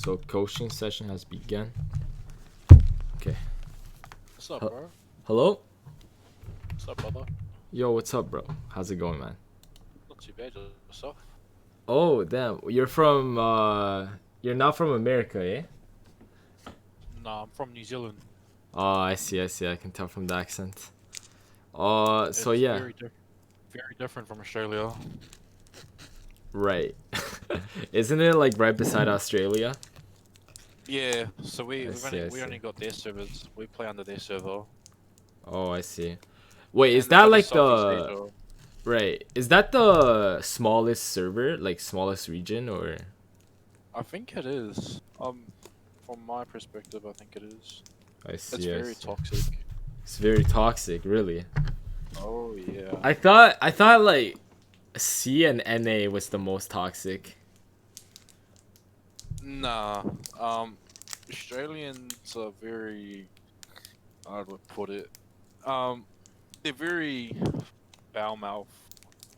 So coaching session has begun. Okay. What's up, bro? Hello? What's up, brother? Yo, what's up, bro? How's it going, man? Not too bad, yourself? Oh, damn. You're not from America, eh? Nah, I'm from New Zealand. Oh, I see. I can tell from the accent. So It's yeah. very different from Australia. Right. Isn't it like right beside Australia? Yeah, so we I we've see, only I we see. only got their servers. We play under their server, Oh, I see. Wait, is and it that covers like Southeast the Asia. right? Is that the smallest server, like smallest region or I think it is. From my perspective, I think it is. I It's see, I very see. toxic. It's very toxic, really. Oh yeah. I thought like C and NA was the most toxic. Nah. Australians are very. How do I put it? Um, they're very foul mouth.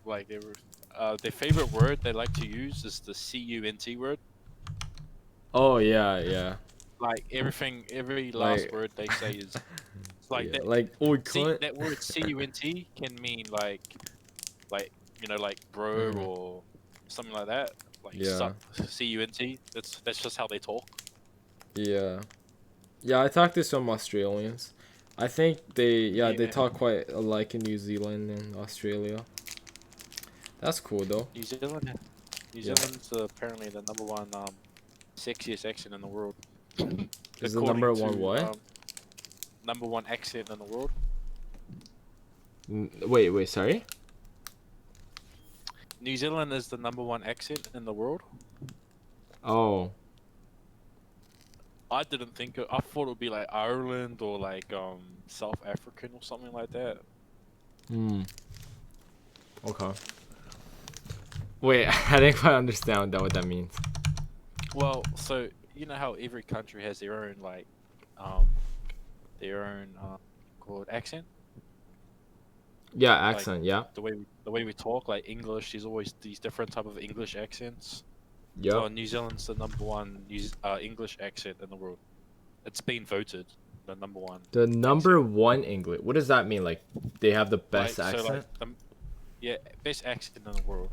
Like their favorite word they like to use is the CUNT word. Oh yeah, yeah. Like every last Like word they say is it's like yeah, that. like oh See cunt. that word CUNT can mean like like bro Mm, or something like that. Like yeah, sup CUNT. That's just how they talk. yeah, yeah. I talked to some Australians. I think they Yeah. talk quite alike in New Zealand and Australia. That's cool though. New Zealand. New Yeah. Zealand's apparently the number one sexiest accent in the world, Is the according number one to what? number one accent in the world. Wait, sorry. New Zealand is the number one accent in the world. Oh, I didn't think I thought it would be like Ireland or like South African or something like that. hmm. Okay. Wait, I didn't quite understand what that means. Well, so you know how every country has um their own called accent, Yeah, like accent. Yeah. the way we talk, like English. There's always these different type of English accents. Yep. Well, New Zealand's the number one English accent in the world. It's been voted the number one The number accent. one English. What does that mean? Like they have the best Like accent? yeah, best accent in the world.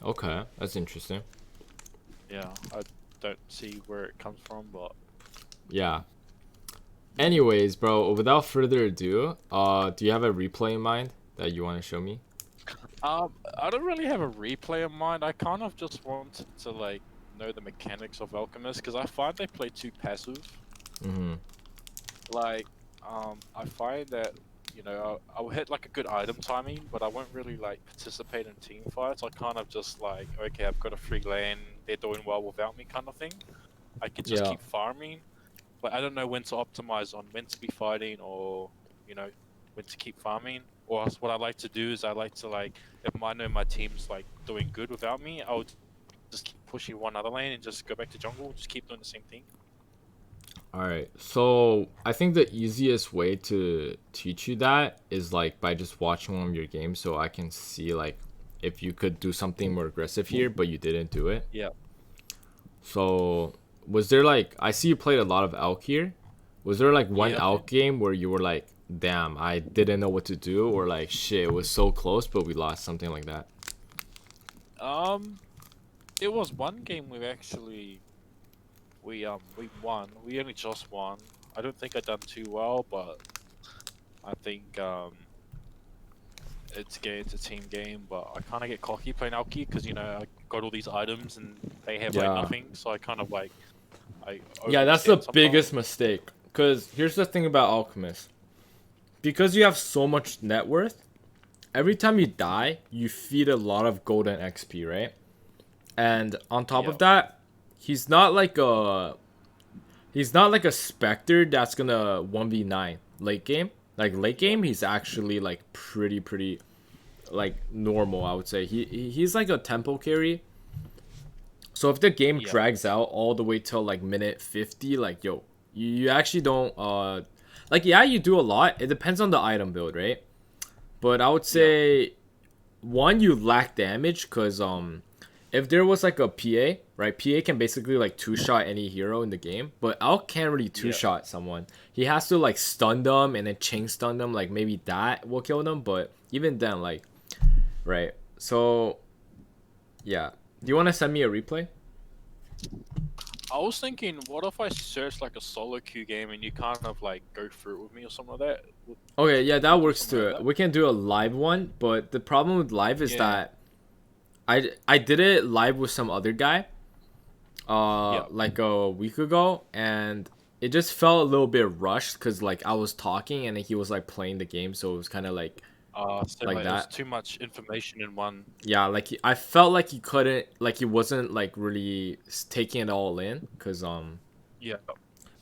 Okay, that's interesting. Yeah, I don't see where it comes from, but Yeah. Anyways, bro, without further ado, do you have a replay in mind that you want to show me? I don't really have a replay in mind. I kind of just wanted to like know the mechanics of Alchemist because I find they play too passive. Mm-hmm. Like, I find that I'll hit like a good item timing, but I won't really like participate in team fights. I kind of just like, okay, I've got a free lane. They're doing well without me, kind of thing. I could just Yeah. keep farming, but I don't know when to optimize on when to be fighting or when to keep farming. Or else what I like to do is I like to like if I know my team's like doing good without me, I'll just keep pushing one other lane and just go back to jungle. Just keep doing the same thing. All right. So I think the easiest way to teach you that is like by just watching one of your games, so I can see like if you could do something more aggressive here, but you didn't do it. Yeah. So was there like I see you played a lot of Elk here. Was there like one Yeah. Elk game where you were like, damn, I didn't know what to do, or like shit, it was so close but we lost, something like that? Um, there was one game we won. We only just won. I don't think I done too well, but I think it's a team game. But I kind of get cocky playing Alki because I got all these items and they have like Yeah. nothing. So I kind of like I Yeah, that's the overextend sometimes. biggest mistake. Cause here's the thing about Alchemist. Because you have so much net worth, every time you die, you feed a lot of gold and XP, right? And on top Yeah, of that, he's not like a he's not like a Spectre that's gonna 1v9 late game. Like late yeah, game, he's actually like pretty like normal, I would say. He's like a tempo carry. So if the game yeah, drags out all the way till like minute 50, like yo, you actually don't like yeah, you do a lot. It depends on the item build, right? But I would yeah, say one, you lack damage because if there was like a PA, right? PA can basically like two-shot any hero in the game, but Alc can't really two-shot someone. He has to like stun them and then chain stun them. Like maybe that will kill them, but even then, like, right? So, yeah. Do you want to send me a replay? I was thinking, what if I search like a solo queue game and you kind of like go through it with me or something like that? Okay, yeah, that Would you do works something too. like that? We can do a live one, but the problem with live is Yeah. that I did it live with some other guy, Yeah. like a week ago, and it just felt a little bit rushed because like I was talking and then he was like playing the game, so it was kind of like So like like it was that. too much information in one. Yeah, like I felt like he couldn't, like he wasn't like really taking it all in, cause Yeah.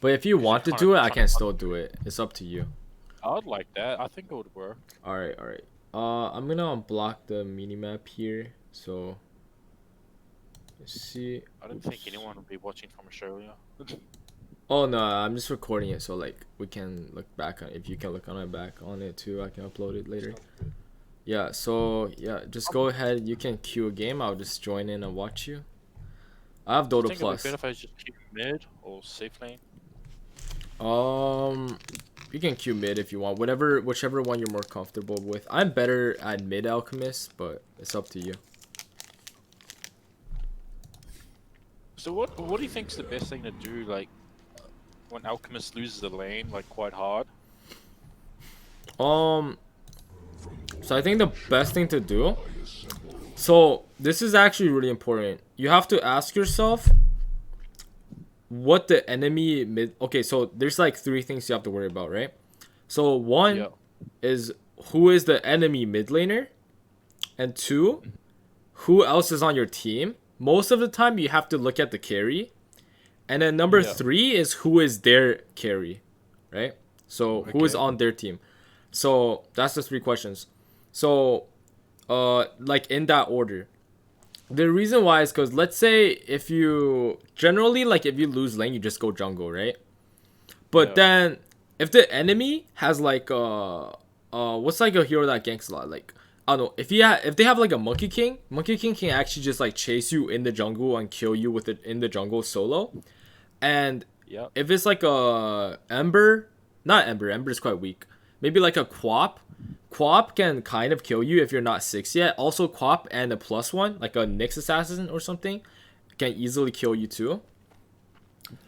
But if you 'Cause you're want to kind do it, of I trying can to still do it. It's up to you. I would like that. I think it would work. All right, all right. I'm gonna unblock the minimap here. So let's see. I don't think anyone would be watching from Australia. Oh no, I'm just recording it so like we can look back on. If you can look on it back on it too, I can upload it later. Yeah. So yeah, just go ahead. You can queue a game. I'll just join in and watch you. I have I Dota think it'd be Plus. better if I just keep mid or safe lane. You can queue mid if you want. Whichever one you're more comfortable with. I'm better at mid Alchemist, but it's up to you. So what do you think's the best thing to do like when Alchemist loses the lane like quite hard? So I think the best thing to do. So this is actually really important. You have to ask yourself what the enemy mid. Okay, so there's like three things you have to worry about, right? So one is who is the enemy mid laner, and two, who else is on your team. Most of the time, you have to look at the carry, and then number three is who is their carry, right? So who is on their team. So that's the three questions. So, like in that order. The reason why is because let's say if you generally like if you lose lane, you just go jungle, right? But then if the enemy has like what's like a hero that ganks a lot, like I don't know, if they have like a Monkey King can actually just like chase you in the jungle and kill you with it in the jungle solo. And if it's like a Ember, not Ember, Ember is quite weak. Maybe like a Quap can kind of kill you if you're not 6 yet. Also, Quap and a +1, like a Nyx Assassin or something, can easily kill you too.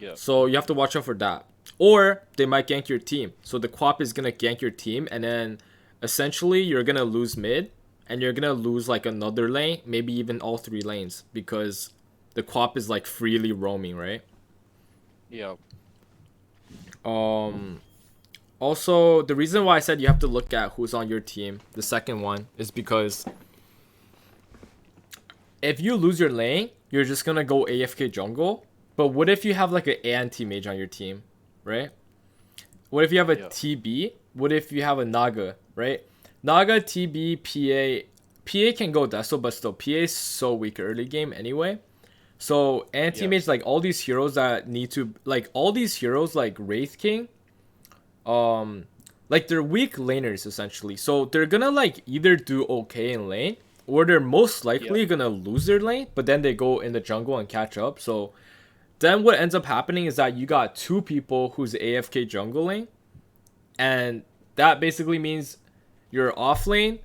Yeah. So you have to watch out for that. Or they might gank your team. So the Quap is gonna gank your team, and then essentially you're gonna lose mid, and you're gonna lose like another lane, maybe even all 3 lanes, because the Quap is like freely roaming, right? Yeah. Also, the reason why I said you have to look at who's on your team, the second one, is because if you lose your lane, you're just gonna go AFK jungle. But what if you have like an anti-mage on your team, right? What if you have a TB? What if you have a Naga, right? Naga, TB, PA. PA can go Deso, but still, PA is so weak early game anyway. So anti-mage, like all these heroes that need to, like all these heroes like Wraith King, like they're weak laners essentially, so they're gonna like either do okay in lane or they're most likely gonna lose their lane, but then they go in the jungle and catch up. So then what ends up happening is that you got 2 people who's AFK jungling, and that basically means your off lane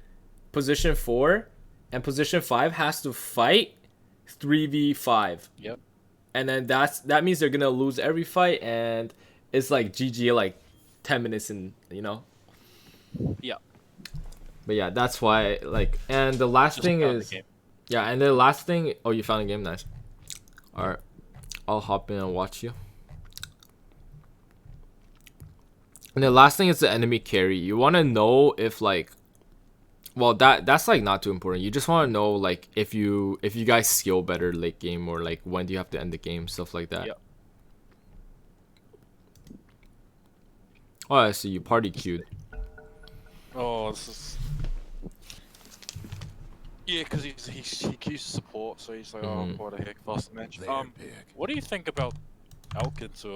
position 4 and position 5 has to fight 3v5. And then that means they're gonna lose every fight, and it's like GG like 10 minutes in, you know. But yeah, that's why, like, and the last thing is and the last thing, oh, you found a game, nice. All right, I'll hop in and watch you. And the last thing is the enemy carry. You want to know if like, well, that's like not too important. You just want to know like if you guys skill better late game, or like when do you have to end the game, stuff like that. Oh, I see you party queued. Oh, this is... Yeah, because he queues support, so he's like, oh, what the heck, fast match. What do you think about Alk into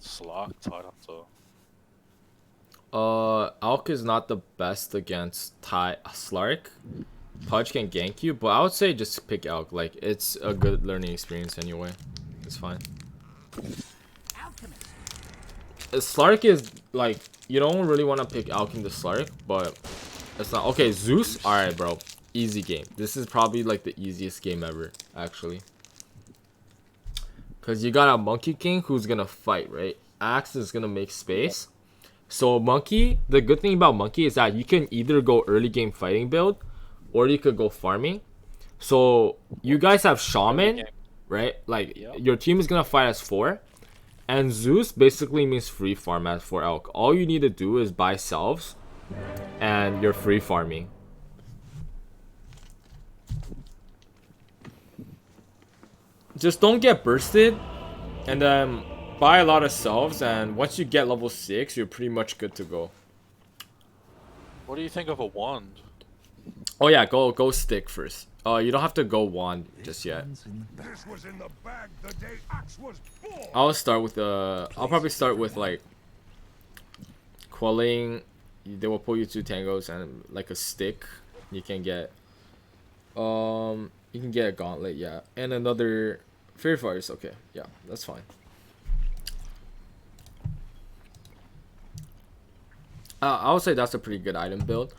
Slark tied up to? Alk is not the best against Slark. Pudge can gank you, but I would say just pick Elk. Like, it's a good learning experience anyway. It's fine. Slark is, like, you don't really want to pick Elk in the Slark, but it's not. Okay, Zeus? Alright, bro. Easy game. This is probably, like, the easiest game ever, actually. Because you got a Monkey King who's gonna fight, right? Axe is gonna make space. So Monkey, the good thing about Monkey is that you can either go early game fighting build, or you could go farming. So you guys have Shaman, right? Like, your team is gonna fight as 4. And Zeus basically means free farm as for Elk. All you need to do is buy salves, and you're free farming. Just don't get bursted, and then buy a lot of salves, and once you get level 6, you're pretty much good to go. What do you think of a wand? Oh yeah, go stick first. You don't have to go wand just yet. I'll start with I'll probably start with like quelling. They will pull you 2 tangos and like a stick. You can get you can get a gauntlet, yeah, and another Fairy Fires. Okay, yeah, that's fine. I would say that's a pretty good item build.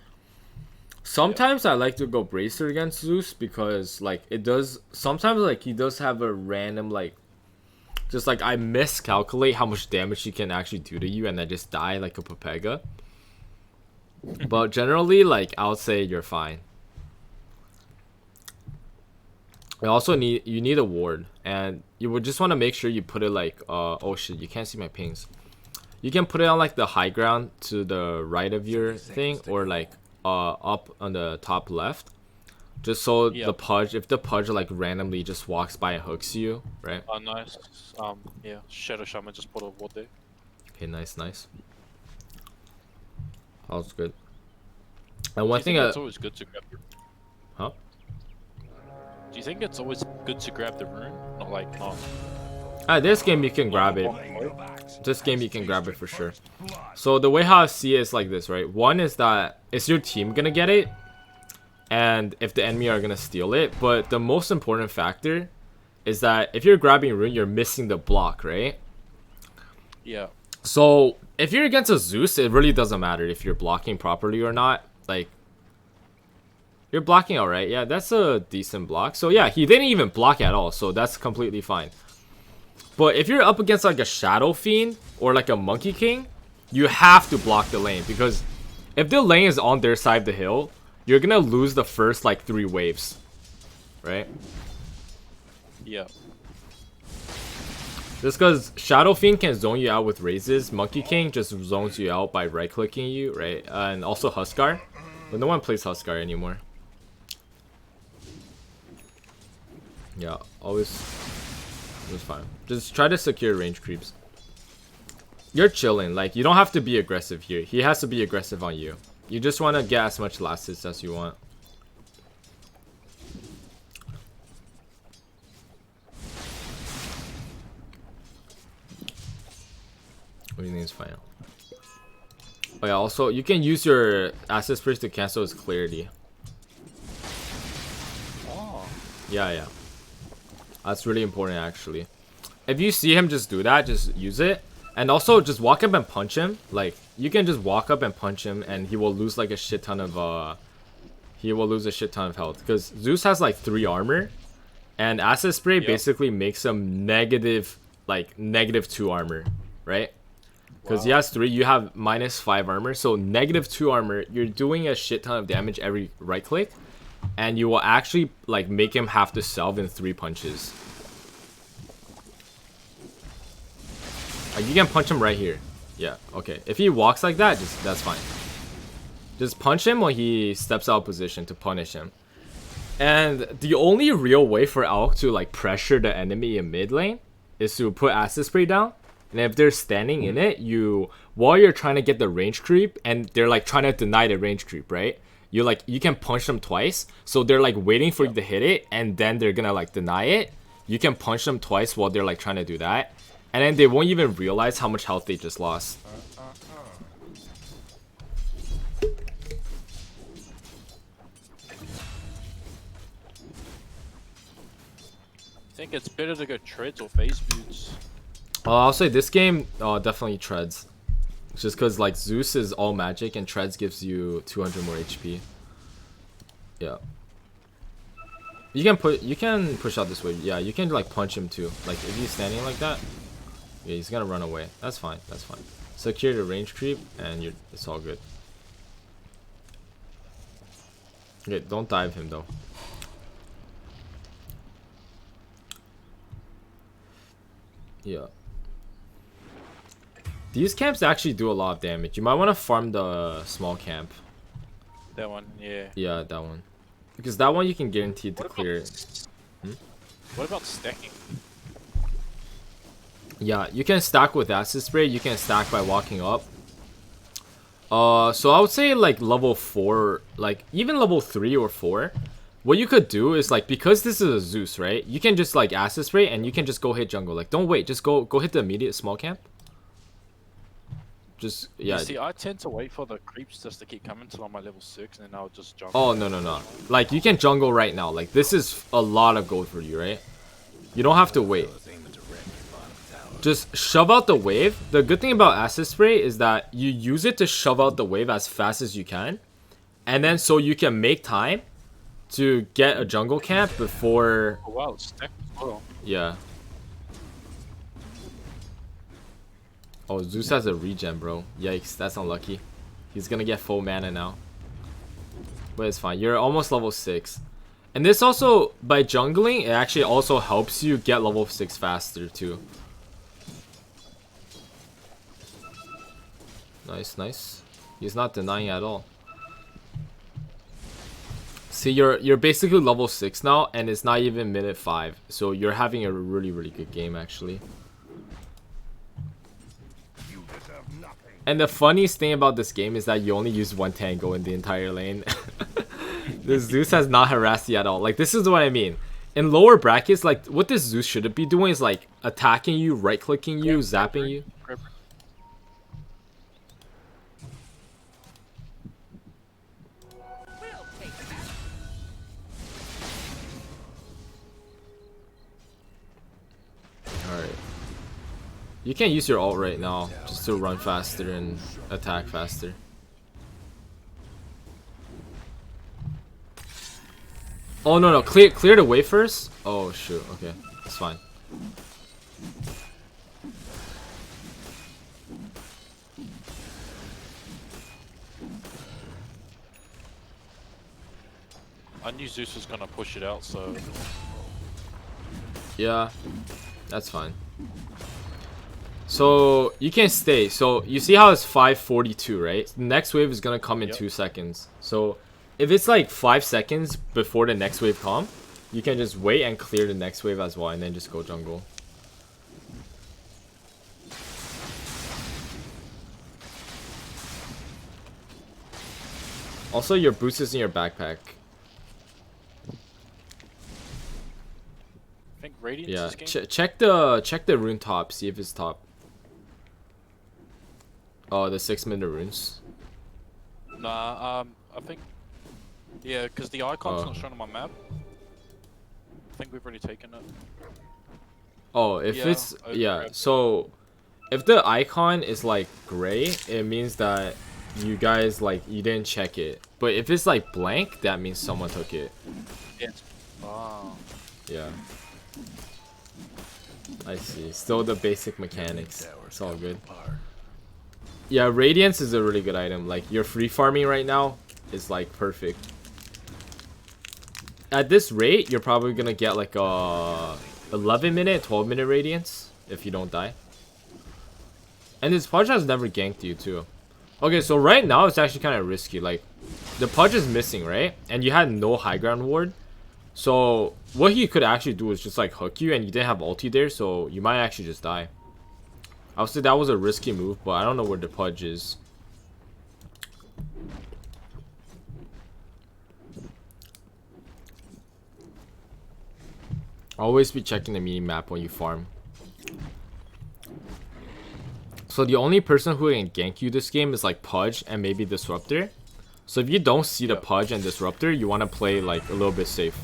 Sometimes I like to go Bracer against Zeus because like it does. Sometimes like he does have a random like, just like I miscalculate how much damage he can actually do to you, and I just die like a Pepega. But generally, like I would say you're fine. You also need a ward, and you would just want to make sure you put it like oh shit, you can't see my pings. You can put it on like the high ground to the right of your thing, or like up on the top left, just so the Pudge, if the Pudge like randomly just walks by and hooks you, right? Oh, nice. Yeah, Shadow Shaman just put a ward there. Okay, nice. That was good. And one thing it's always good to grab the... Huh? Do you think it's always good to grab the rune? Not like, this game you can grab it. This game you can grab it for sure. So the way how I see it is like this, right? One is that is your team gonna get it, and if the enemy are gonna steal it. But the most important factor is that if you're grabbing rune, you're missing the block, right? Yeah. So if you're against a Zeus, it really doesn't matter if you're blocking properly or not. Like, you're blocking alright. Yeah, that's a decent block. So yeah, he didn't even block at all, so that's completely fine. But if you're up against like a Shadow Fiend or like a Monkey King, you have to block the lane, because if the lane is on their side of the hill, you're gonna lose the first like 3 waves, right? Yeah. Just because Shadow Fiend can zone you out with raises, Monkey King just zones you out by right-clicking you, right? And also Huskar, but no one plays Huskar anymore. Yeah, always fine. Just try to secure range creeps. You're chilling. Like, you don't have to be aggressive here. He has to be aggressive on you. You just want to get as much last hits as you want. What do you think is final? Oh yeah, also you can use your Acid Sprays to cancel his clarity. Oh. Yeah. That's really important actually. If you see him just do that, just use it. And also just walk up and punch him. Like, you can just walk up and punch him and he will lose like a shit ton of health. Because Zeus has like 3 armor. And Acid Spray basically makes him negative 2 armor, right? Because he has 3, you have -5 armor. So -2 armor, you're doing a shit ton of damage every right click. And you will actually like make him have to salve in 3 punches. Like, you can punch him right here. Yeah, okay. If he walks like that, that's fine. Just punch him when he steps out of position to punish him. And the only real way for Alk to like pressure the enemy in mid lane is to put Acid Spray down. And if they're standing in it, while you're trying to get the range creep and they're like trying to deny the range creep, right? You can punch them twice. So they're like waiting for you to hit it, and then they're gonna like deny it. You can punch them twice while they're like trying to do that. And then they won't even realize how much health they just lost. think it's better to go treads or phase boots. I'll say this game definitely treads. Just because like Zeus is all magic and treads gives you 200 more HP. Yeah. You can push out this way. Yeah, you can like punch him too. Like if he's standing like that, yeah, he's gonna run away. That's fine. That's fine. Secure the range creep and it's all good. Okay, don't dive him though. Yeah. These camps actually do a lot of damage. You might want to farm the small camp. That one, yeah. Yeah, that one. Because that one you can guarantee to clear it. What about stacking? Yeah, you can stack with acid spray. You can stack by walking up. So I would say like level 4, like even level 3 or 4. What you could do is like, because this is a Zeus, right? You can just like acid spray and you can just go hit jungle. Like don't wait, just go hit the immediate small camp. Just yeah. You see, I tend to wait for the creeps just to keep coming till I'm at level 6 and then I'll just jungle. Oh no. Like you can jungle right now. Like this is a lot of gold for you, right? You don't have to wait. Just shove out the wave. The good thing about acid spray is that you use it to shove out the wave as fast as you can. And then so you can make time to get a jungle camp before... Oh wow, it's stacked as well. Yeah. Oh, Zeus has a regen, bro. Yikes, that's unlucky. He's gonna get full mana now. But it's fine. You're almost level 6. And this also, by jungling, it actually also helps you get level 6 faster too. Nice. He's not denying at all. See, you're basically level 6 now, and it's not even minute 5. So you're having a really good game, actually. And the funniest thing about this game is that you only use one tango in the entire lane. This Zeus has not harassed you at all. Like, this is what I mean. In lower brackets, like, what this Zeus should be doing is, like, attacking you, right-clicking you, zapping you. Alright. You can use your ult right now, just to run faster and attack faster. Oh no, clear the way first. Oh shoot, okay, that's fine. I knew Zeus was gonna push it out, so... Yeah, that's fine. So you can stay. So you see how it's 5:42, right? The next wave is gonna come in 2 seconds. So if it's like 5 seconds before the next wave come, you can just wait and clear the next wave as well, and then just go jungle. Also, your boost is in your backpack. I think Radiance Yeah, is game. check the rune top. See if it's top. Oh, the 6-minute runes. Nah, I think... Yeah, because the icon's not shown on my map. I think we've already taken it. Oh, if Yeah, it's... Yeah, so... If the icon is like gray, it means that you guys like you didn't check it. But if it's like blank, that means someone took it. Yes. Wow. Yeah. I see. Still the basic mechanics. It's all good. Yeah, Radiance is a really good item. Like your free farming right now is like perfect. At this rate, you're probably gonna get like a 11-minute, 12-minute Radiance if you don't die. And this Pudge has never ganked you too. Okay, so right now it's actually kind of risky. Like, the Pudge is missing, right? And you had no high ground ward. So, what he could actually do is just like hook you, and you didn't have ulti there, so you might actually just die. I would say that was a risky move, but I don't know where the Pudge is. Always be checking the mini map when you farm. So the only person who can gank you this game is like Pudge and maybe Disruptor. So if you don't see the Pudge and Disruptor, you want to play like a little bit safe.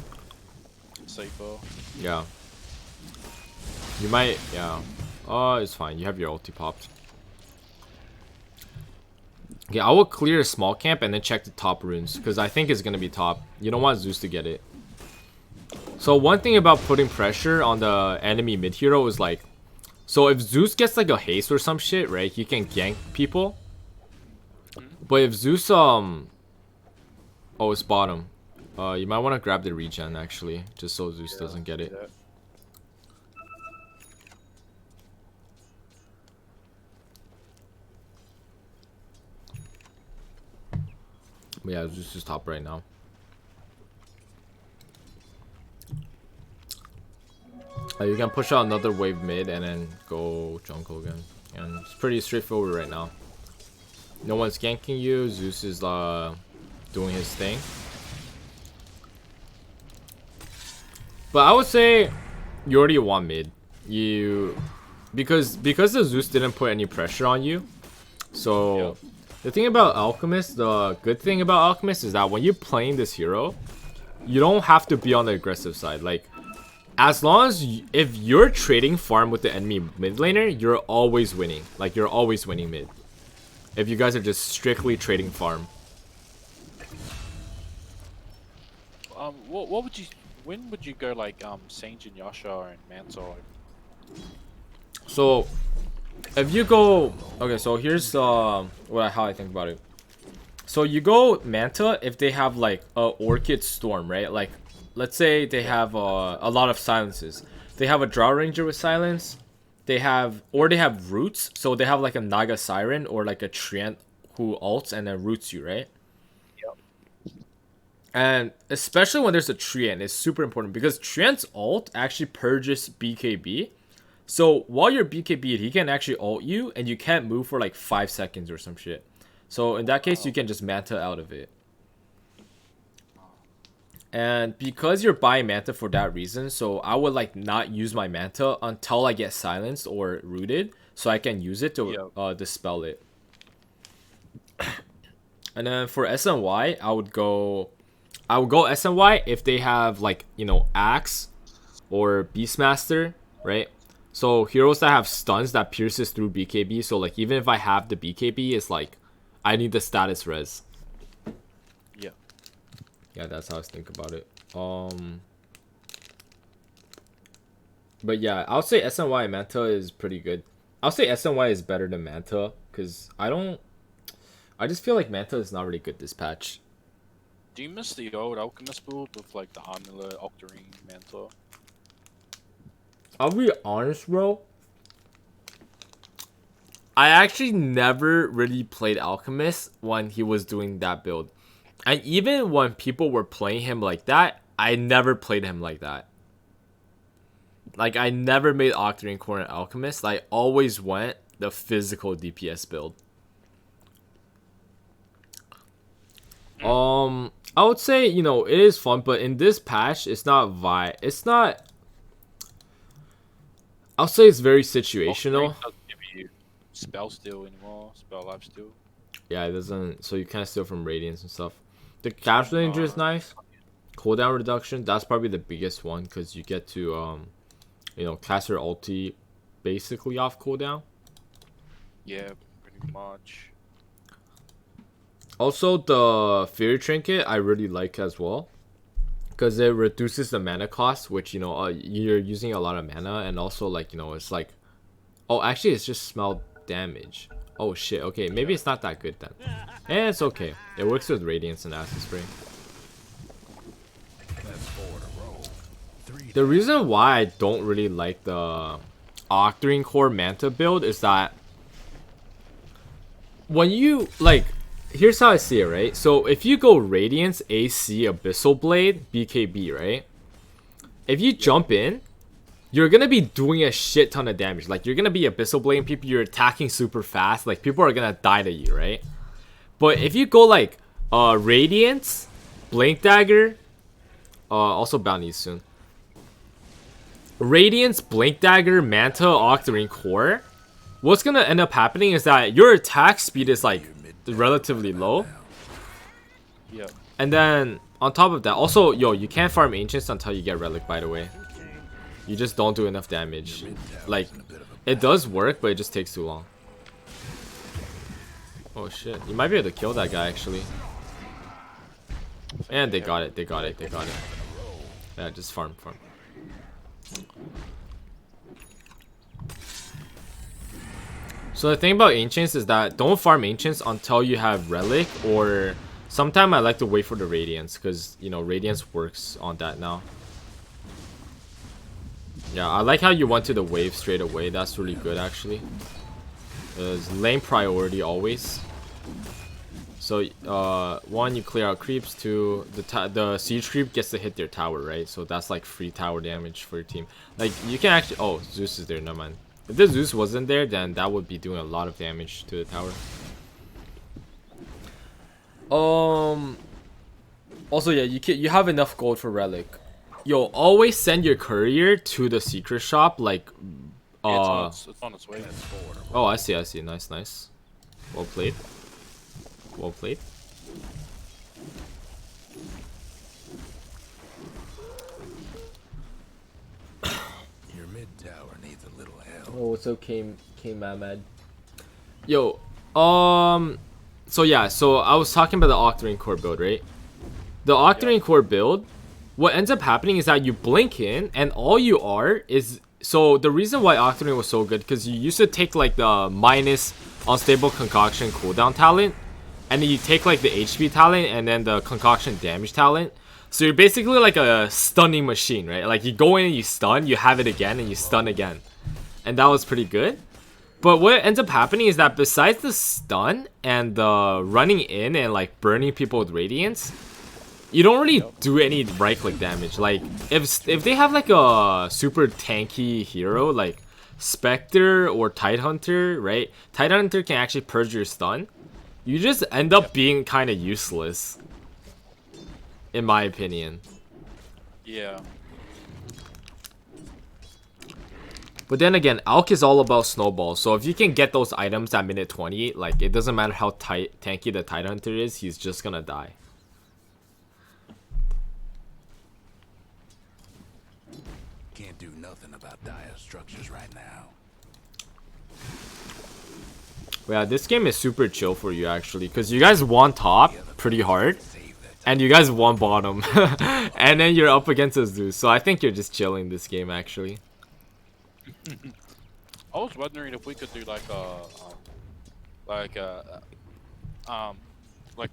Safer. Yeah. You might, yeah. It's fine. You have your ulti popped. Okay, I will clear a small camp and then check the top runes, because I think it's gonna be top. You don't want Zeus to get it. So one thing about putting pressure on the enemy mid hero is like, so if Zeus gets like a haste or some shit, right, he can gank people. But if Zeus oh, it's bottom. You might want to grab the regen actually, just so Zeus doesn't get it. But yeah, Zeus is top right now. You can push out another wave mid and then go jungle again. And it's pretty straightforward right now. No one's ganking you. Zeus is doing his thing. But I would say you already won mid. Because the Zeus didn't put any pressure on you. So the thing about Alchemist, the good thing about Alchemist is that when you're playing this hero, you don't have to be on the aggressive side. Like, as long as if you're trading farm with the enemy mid laner, you're always winning. Like, you're always winning mid. If you guys are just strictly trading farm. What would you? When would you go like Sage and Yasha and Manta? So, if you go, okay, so here's how I think about it. So you go Manta if they have like a Orchid Storm, right? Like, let's say they have a lot of silences. They have a Drow Ranger with silence. They have roots, so they have like a Naga Siren or like a Treant who ults and then roots you, right? Yep. And especially when there's a Treant, it's super important because Treant's ult actually purges BKB. So while you're BKB'd, he can actually ult you and you can't move for like 5 seconds or some shit. So in that case, you can just Manta out of it. And because you're buying Manta for that reason, so I would like not use my Manta until I get silenced or rooted, so I can use it to dispel it. And then for SNY, I would go SNY if they have like, you know, Axe or Beastmaster, right? So heroes that have stuns that pierces through BKB. So like even if I have the BKB, it's like I need the status res. Yeah, that's how I think about it. But yeah, I'll say SNY Manta is pretty good. I'll say SNY is better than Manta because I just feel like Manta is not really good this patch. Do you miss the old Alchemist build with like the Amulet, Octarine, Manta? I'll be honest, bro. I actually never really played Alchemist when he was doing that build. And even when people were playing him like that, I never played him like that. Like, I never made Octarine Core and Alchemist. I always went the physical DPS build. I would say, you know, it is fun, but in this patch, it's not I'll say it's very situational. Octarine doesn't give you spell steal anymore, spell life steal. Yeah, it doesn't, so you can't steal from Radiance and stuff. The Capture Ranger is nice. Cooldown reduction, that's probably the biggest one because you get to, you know, cast your ulti basically off cooldown. Yeah, pretty much. Also, the Fury Trinket I really like as well because it reduces the mana cost, which, you know, you're using a lot of mana, and also, like, you know, it's like, oh, actually, it's just smell damage. Oh shit, okay, maybe it's not that good then. And it's okay. It works with Radiance and Acid Spray. The reason why I don't really like the Octarine Core Manta build is that when you, like, here's how I see it, right? So if you go Radiance, AC, Abyssal Blade, BKB, right? If you jump in, you're gonna be doing a shit ton of damage. Like, you're gonna be Abyssal Blading people, you're attacking super fast. Like, people are gonna die to you, right? But if you go like Radiance, Blink Dagger, also bounties soon. Radiance, Blink Dagger, Manta, Octarine Core, what's gonna end up happening is that your attack speed is like relatively low. Yeah. And then on top of that, also, yo, you can't farm Ancients until you get Relic, by the way. You just don't do enough damage. Like, it does work, but it just takes too long. Oh shit, you might be able to kill that guy actually. And they got it, they got it, they got it. Yeah, just farm. So the thing about Ancients is that don't farm Ancients until you have Relic, or sometimes I like to wait for the Radiance, because, you know, Radiance works on that now. Yeah, I like how you went to the wave straight away. That's really good actually. It's lane priority always. So, 1, you clear out creeps. 2, the siege creep gets to hit their tower, right? So that's like free tower damage for your team. Like, you can actually... Oh, Zeus is there, never mind. If the Zeus wasn't there, then that would be doing a lot of damage to the tower. Also, yeah, you have enough gold for Relic. Yo, always send your courier to the secret shop, like... it's on its way. Oh, I see. Nice. Well played. Well played. Your mid tower needs a little help. Oh, it's okay, Mamad. Yo, so yeah, so I was talking about the Octarine core build, right? The Octarine core build, what ends up happening is that you blink in, and all you are is... So the reason why Octarine was so good, because you used to take like the minus unstable concoction cooldown talent, and then you take like the HP talent and then the concoction damage talent. So you're basically like a stunning machine, right? Like you go in and you stun, you have it again, and you stun again. And that was pretty good. But what ends up happening is that besides the stun and the running in and like burning people with radiance, you don't really do any right click damage. Like if they have like a super tanky hero like Spectre or Tidehunter, right? Tidehunter can actually purge your stun. You just end up being kind of useless, in my opinion. Yeah. But then again, Alch is all about snowballs. So if you can get those items at minute 20, like it doesn't matter how tanky the Tidehunter is, he's just gonna die. Can't do nothing about dire structures right now. Yeah, this game is super chill for you actually, because you guys won top pretty hard, and you guys won bottom, and then you're up against a Zeus. So I think you're just chilling this game actually. I was wondering if we could do like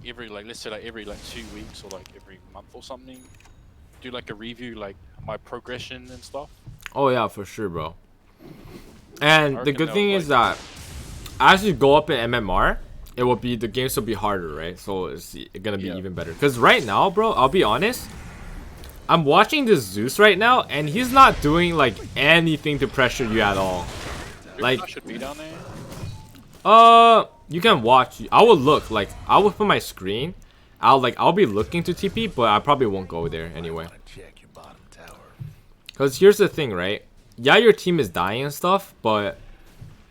every let's say like every 2 weeks or like every month or something, do like a review like my progression and stuff. Oh yeah, for sure, bro. And the good thing is like, that as you go up in MMR, the games will be harder, right? So it's gonna be even better. Because right now, bro, I'll be honest, I'm watching this Zeus right now, and he's not doing like anything to pressure you at all. Like, I should be down there. you can watch. I will look. Like, I will put my screen. I'll be looking to TP, but I probably won't go there anyway. Because here's the thing, right? Yeah, your team is dying and stuff, but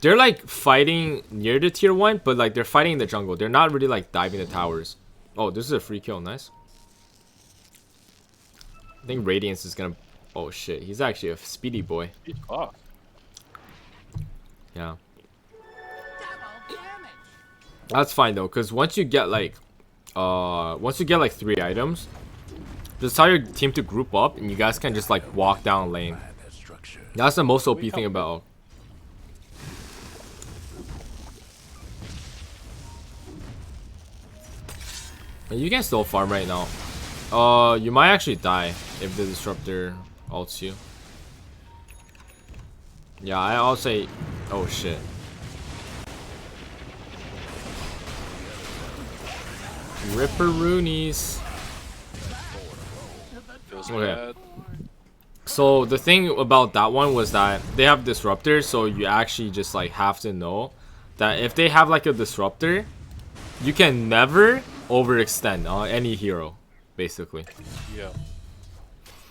they're like fighting near the tier 1, but like they're fighting in the jungle. They're not really like diving the towers. Oh, this is a free kill. Nice. I think Radiance is gonna... Oh shit, he's actually a speedy boy. Oh. Yeah. That's fine though, because once you get like 3 items, just tell your team to group up and you guys can just like walk down lane. That's the most OP thing about... And you can still farm right now. You might actually die if the disruptor ults you. Yeah, I'll say... Oh shit. Ripperoonies. Okay. So the thing about that one was that they have disruptors, so you actually just like have to know that if they have like a disruptor, you can never overextend on any hero, basically. Yeah.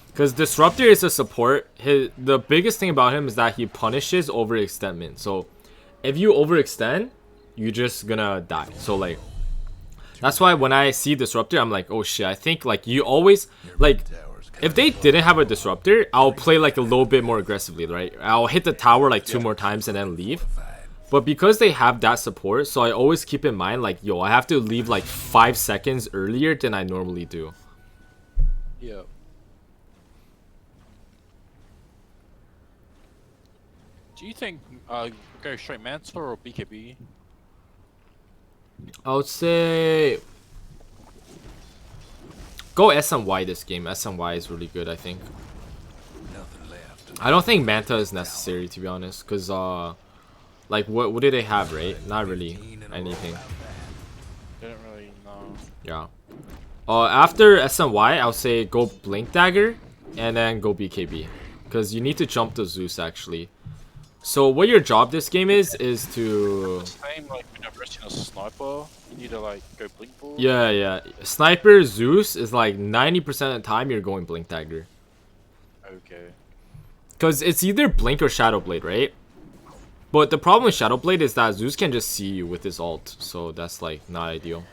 Because disruptor is a support. The biggest thing about him is that he punishes overextendment. So if you overextend, you're just gonna die. So like, that's why when I see disruptor, I'm like, oh shit. I think like you always like, if they didn't have a disruptor, I'll play like a little bit more aggressively, right? I'll hit the tower like 2 more times and then leave. But because they have that support, so I always keep in mind like, yo, I have to leave like 5 seconds earlier than I normally do. Yeah. Do you think go straight Manta or BKB? I would say go SNY this game. SNY is really good, I think. Nothing left. I don't think Manta is necessary, to be honest, because like what do they have, right? Not really anything. They don't really know. Yeah. After SNY, I'll say go Blink Dagger and then go BKB, because you need to jump the Zeus actually. So what your job this game is to Same like when you're resting a sniper, you need to like go blink ball. yeah. Sniper Zeus is like 90% of the time you're going Blink Dagger. Okay. Because it's either Blink or Shadow Blade, right? But the problem with Shadow Blade is that Zeus can just see you with his ult, so that's like not ideal.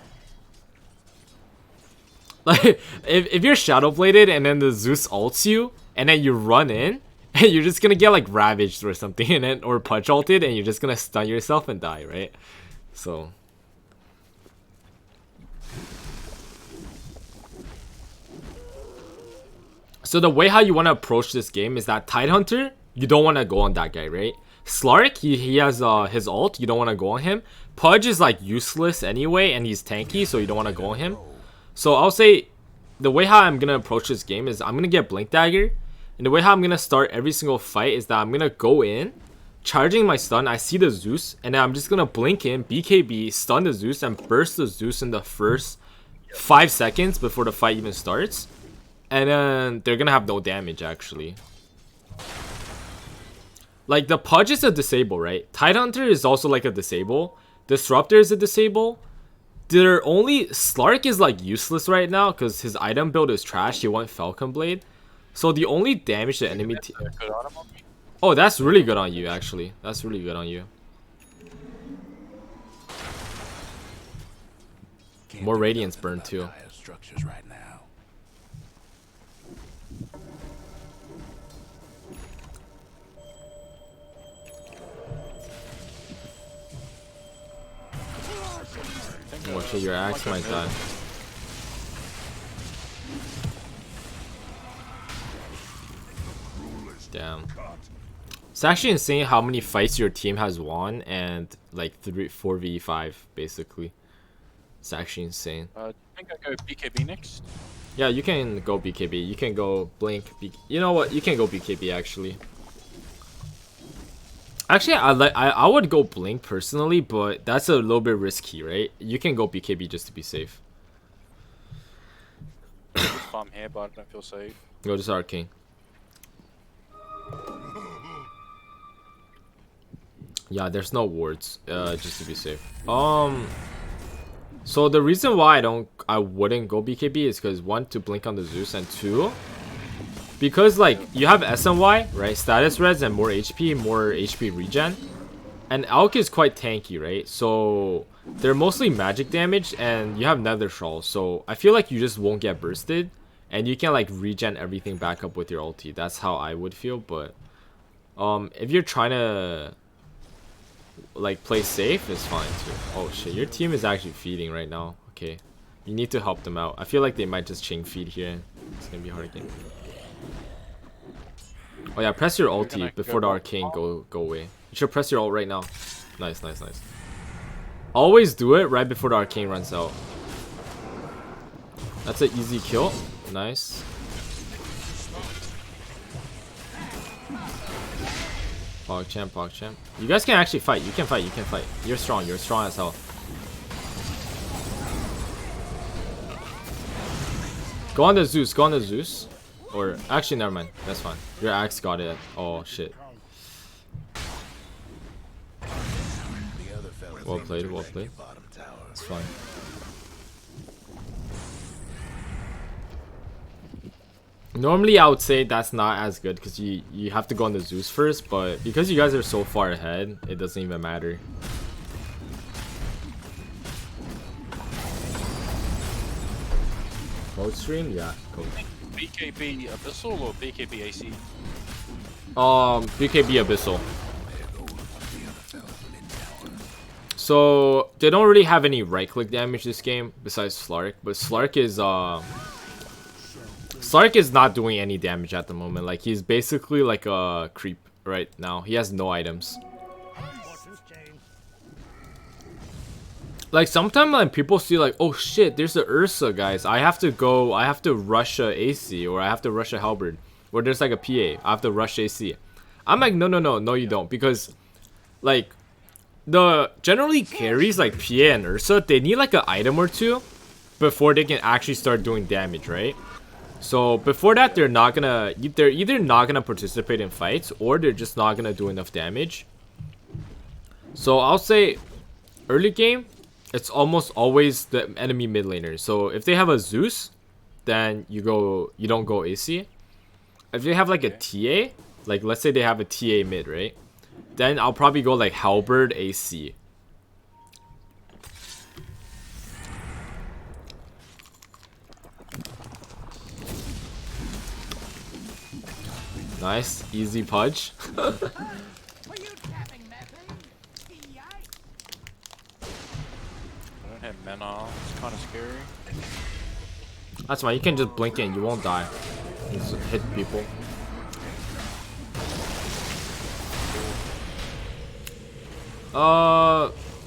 Like if you're Shadow Bladed and then the Zeus ults you and then you run in, and you're just gonna get like ravaged or something, and then or punch ulted, and you're just gonna stun yourself and die, right? So the way how you want to approach this game is that Tidehunter, you don't want to go on that guy, right? Slark, he has his ult, you don't want to go on him. Pudge is like useless anyway, and he's tanky, so you don't want to go on him. So I'll say the way how I'm gonna approach this game is I'm gonna get Blink Dagger. And the way how I'm gonna start every single fight is that I'm gonna go in, charging my stun. I see the Zeus, and then I'm just gonna blink in, BKB, stun the Zeus, and burst the Zeus in the first 5 seconds before the fight even starts. And then they're gonna have no damage actually. Like the Pudge is a disable, right? Tidehunter is also like a disable. Disruptor is a disable. They're only Slark is like useless right now because his item build is trash. He went Falcon Blade. So the only damage the enemy oh, that's really good on you actually. That's really good on you. More Radiance burn too. Structures right now. Oh shit, your axe might die. Damn. It's actually insane how many fights your team has won and like 4v5 basically. It's actually insane. I think I go BKB next. Yeah, you can go BKB. You can go Blink. You know what? You can go BKB actually. Actually, I would go Blink personally, but that's a little bit risky, right? You can go BKB just to be safe. Farm here, but I don't feel safe. Go to Arcane. Yeah, there's no wards, just to be safe. So the reason why I wouldn't go BKB is because 1, to blink on the Zeus, and 2, because like you have SNY, right? Status res and more HP regen, and Alk is quite tanky, right? So they're mostly magic damage, and you have Nether Shawl, so I feel like you just won't get bursted, and you can like regen everything back up with your ulti. That's how I would feel, but if you're trying to like play safe, it's fine too. Oh shit, your team is actually feeding right now. Okay, you need to help them out. I feel like they might just chain feed here. It's gonna be hard again. Oh yeah, press your ulti before the arcane go away. You should press your ult right now. Nice. Always do it right before the arcane runs out. That's an easy kill. Nice. Pog champ. You guys can actually fight. You can fight. You're strong as hell. Go on the Zeus. Or actually, never mind. That's fine. Your axe got it. Oh shit. Well played. It's fine. Normally I would say that's not as good because you have to go on the Zeus first, but because you guys are so far ahead, it doesn't even matter. Mode stream? Yeah, cool. BKB Abyssal or BKB AC? BKB Abyssal. So they don't really have any right click damage this game besides Slark, but Slark is not doing any damage at the moment. Like, he's basically like a creep right now. He has no items. Like, sometimes when people see like, oh shit, there's a Ursa, guys, I have to rush a AC, or I have to rush a Halberd, or there's like a PA, I have to rush AC. I'm like, no you don't, because like the generally carries like PA and Ursa, they need like an item or two before they can actually start doing damage, right? So before that, they're either not gonna participate in fights, or they're just not gonna do enough damage. So I'll say early game, it's almost always the enemy mid laner. So if they have a Zeus, then you don't go AC. If they have like a TA, like let's say they have a TA mid, right? Then I'll probably go like Halberd AC. Nice, easy pudge. I don't have mana. It's kind of scary. That's fine. You can just blink in. You won't die. Just hit people.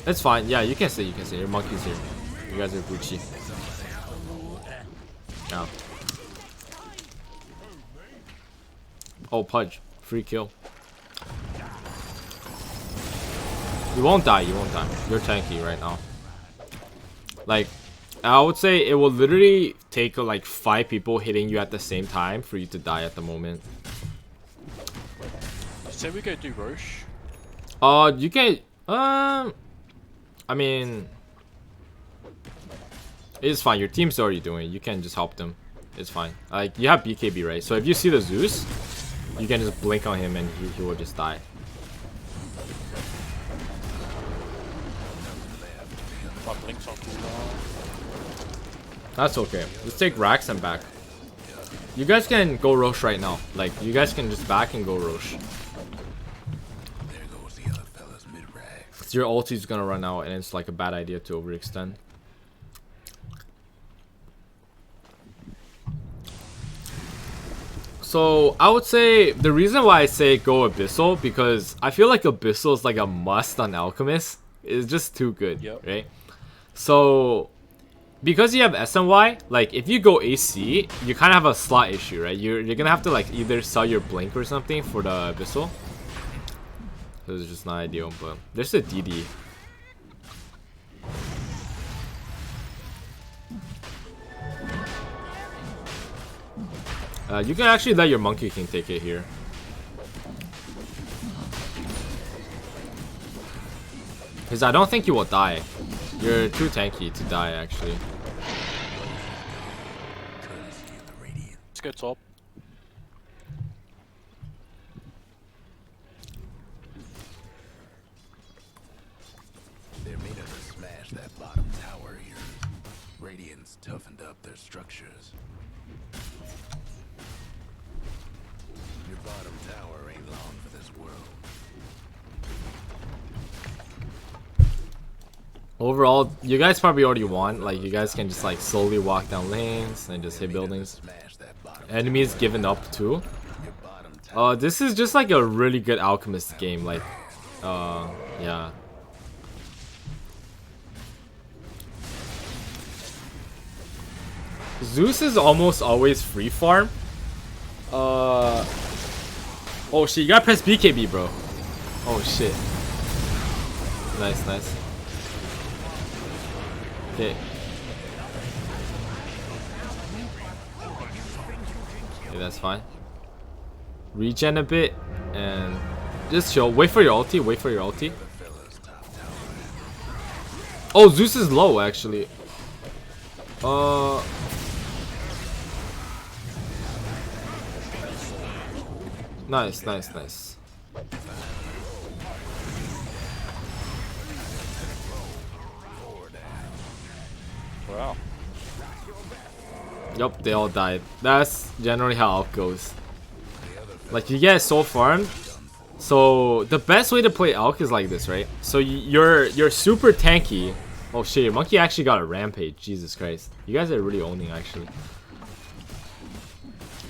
It's fine. Yeah, you can stay. You can stay. Your monkey's here. You guys are Gucci. Yeah. Oh, pudge. Free kill. You won't die. You won't die. You're tanky right now. Like, I would say it will literally take like 5 people hitting you at the same time for you to die at the moment. Say we go do Roche. You can. I mean, it's fine. Your team's already doing it. You can just help them. It's fine. Like, you have BKB, right? So if you see the Zeus, you can just blink on him and he will just die. My blink's on cooldown. That's okay. Let's take Raxen back. You guys can go Roche right now. Like, you guys can just back and go Roche. Your ulti's gonna run out, and it's like a bad idea to overextend. So I would say the reason why I say go Abyssal, because I feel like Abyssal is like a must on Alchemist. It's just too good, right? So because you have SNY, like if you go AC, you kind of have a slot issue, right? You're gonna have to like either sell your blink or something for the Abyssal. This is just not ideal, but there's a DD. You can actually let your Monkey King take it here. Because I don't think you will die. You're too tanky to die, actually. Let's go top. They're made up to smash that bottom tower here. Radiant's toughened up their structures. Your bottom tower ain't long for this world. Overall, you guys probably already won. Like, you guys can just like slowly walk down lanes and just hit buildings. Enemies giving up too. This is just like a really good Alchemist game. Like, yeah. Zeus is almost always free farm. Oh shit, you gotta press BKB, bro. Oh shit. Nice, nice. Okay. Okay, that's fine. Regen a bit and just chill. Wait for your ulti, wait for your ulti. Oh, Zeus is low actually. Nice, nice, nice. Wow. Yup, they all died. That's generally how Alk goes. Like, you get so farmed. So the best way to play Alk is like this, right? So you're super tanky. Oh shit, your monkey actually got a rampage. Jesus Christ. You guys are really owning actually.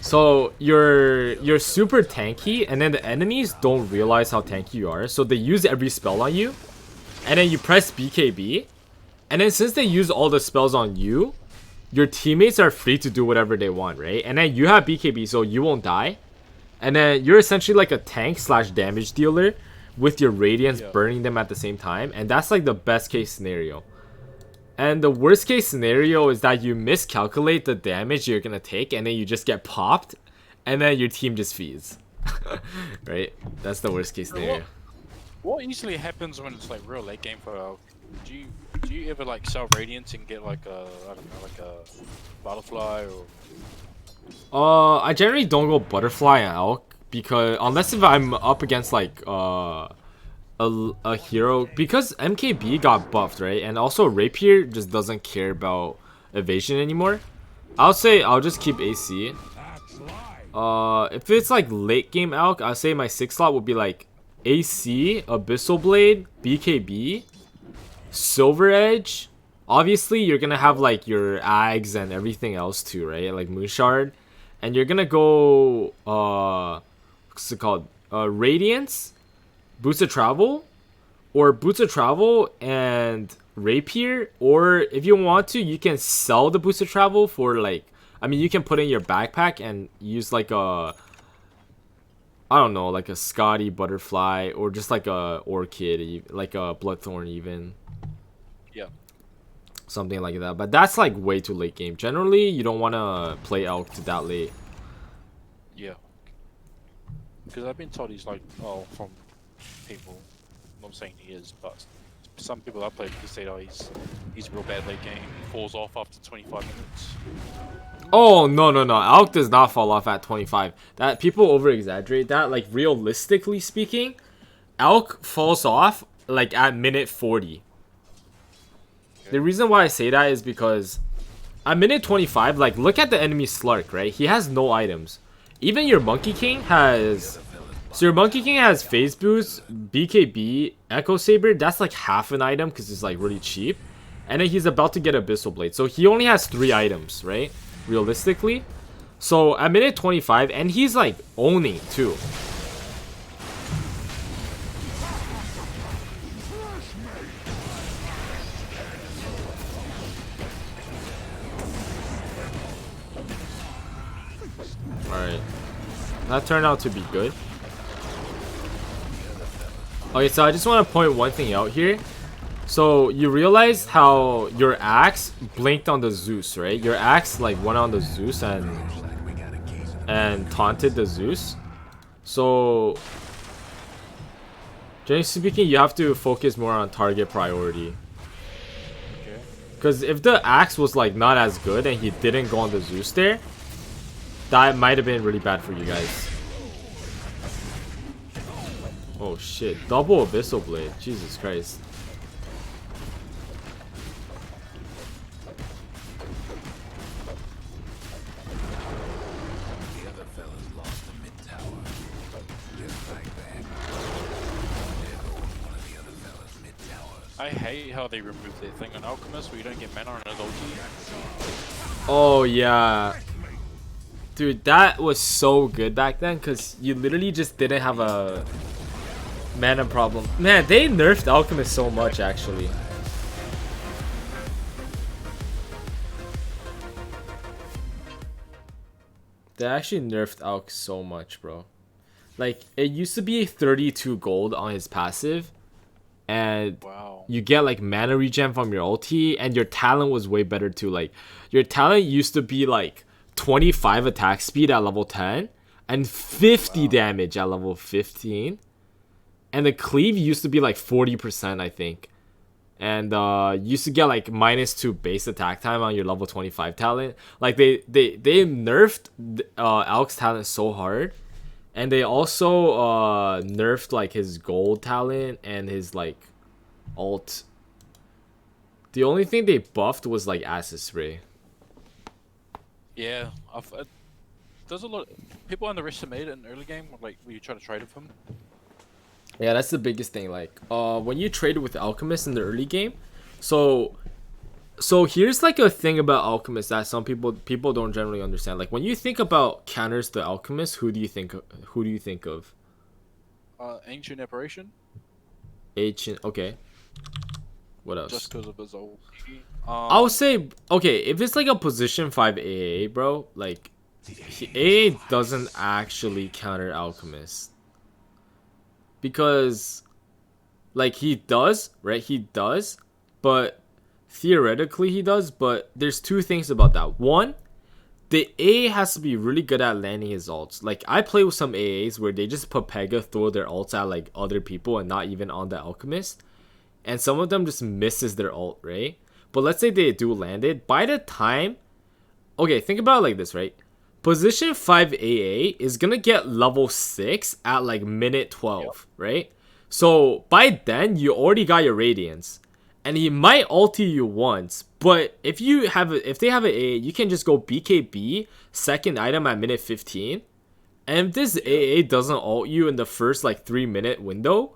So you're super tanky, and then the enemies don't realize how tanky you are. So they use every spell on you. And then you press BKB. And then since they use all the spells on you, your teammates are free to do whatever they want, right? And then you have BKB, so you won't die. And then you're essentially like a tank slash damage dealer with your radiance burning them at the same time. And that's like the best case scenario. And the worst case scenario is that you miscalculate the damage you're gonna take, and then you just get popped, and then your team just feeds. Right? That's the worst case scenario. What usually happens when it's like real late game for Alk? Do you ever like sell radiance and get like a, I don't know, like a butterfly or? I generally don't go butterfly and Alk, because unless if I'm up against like a hero, because MKB got buffed, right? And also Rapier just doesn't care about evasion anymore. I'll say I'll just keep AC. If it's like late game Alk, I'll say my 6 slot would be like AC, Abyssal Blade, BKB, Silver Edge. Obviously you're gonna have like your Ags and everything else too, right? Like Moonshard. And you're gonna go what's it called? Radiance, Boots of Travel, or Boots of Travel and Rapier. Or if you want to, you can sell the Boots of Travel for like, I mean, you can put in your backpack and use like a, I don't know, like a Scotty Butterfly, or just like a Orchid, like a Bloodthorn even. Yeah. Something like that. But that's like way too late game. Generally, you don't want to play Alk to that late. Yeah. Because I've been told he's like, oh, from people, I'm not saying he is, but some people I played, they say, oh, he's real bad late game. He falls off after 25 minutes. Oh, no. Alk does not fall off at 25. That people over exaggerate that. Like, realistically speaking, Alk falls off like at minute 40. The reason why I say that is because at minute 25, like, look at the enemy Slark, right? He has no items. Even your Monkey King has... So your Monkey King has Phase Boost, BKB, Echo Saber. That's like half an item because it's like really cheap. And then he's about to get Abyssal Blade. So he only has 3 items, right? Realistically. So at minute 25, and he's like owning too. Alright. That turned out to be good. Okay, so I just want to point one thing out here. So you realize how your axe blinked on the Zeus, right? Your axe like went on the Zeus and taunted the Zeus. So generally speaking, you have to focus more on target priority. Because if the axe was like not as good and he didn't go on the Zeus there, that might have been really bad for you guys. Oh shit, double Abyssal Blade, Jesus Christ. The other fellas lost the mid tower. They're right back. There goes one of the other fellas mid tower. I hate how they removed their thing on Alchemist where you don't get mana on an ulti. Oh yeah. Dude, that was so good back then because you literally just didn't have a mana problem. Man, they nerfed Alchemist so much actually. They actually nerfed Alk so much, bro. Like, it used to be 32 gold on his passive. And Wow. you get like mana regen from your ulti. And your talent was way better too. Like, your talent used to be like 25 attack speed at level 10. And 50 damage at level 15. And the cleave used to be like 40%, I think. And used to get like -2 base attack time on your level 25 talent. Like they nerfed Alk's talent so hard. And they also nerfed like his gold talent and his like ult. The only thing they buffed was like acid spray. Yeah, there's a lot. People underestimate it in early game, like when you try to trade with him. Yeah, that's the biggest thing. Like, when you traded with Alchemist in the early game, so here's like a thing about Alchemist that some people don't generally understand. Like when you think about counters the Alchemist, who do you think of? Ancient Apparition, Ancient. Okay. What just else? because of his old. I would say okay if it's like a position 5 AA, bro. Like AA doesn't actually counter Alchemist because like he does, right? He does, but theoretically he does. But there's two things about that. One, the AA has to be really good at landing his ults. Like I play with some AAs where they just put Pega, throw their ults at like other people and not even on the Alchemist, and some of them just misses their ult, right? But let's say they do land it. By the time, okay, think about it like this, right? Position 5 AA is gonna get level 6 at like minute 12, right? So by then you already got your Radiance, and he might ulti you once. But if they have an AA, you can just go BKB second item at minute 15. And if this AA doesn't ult you in the first like 3-minute window,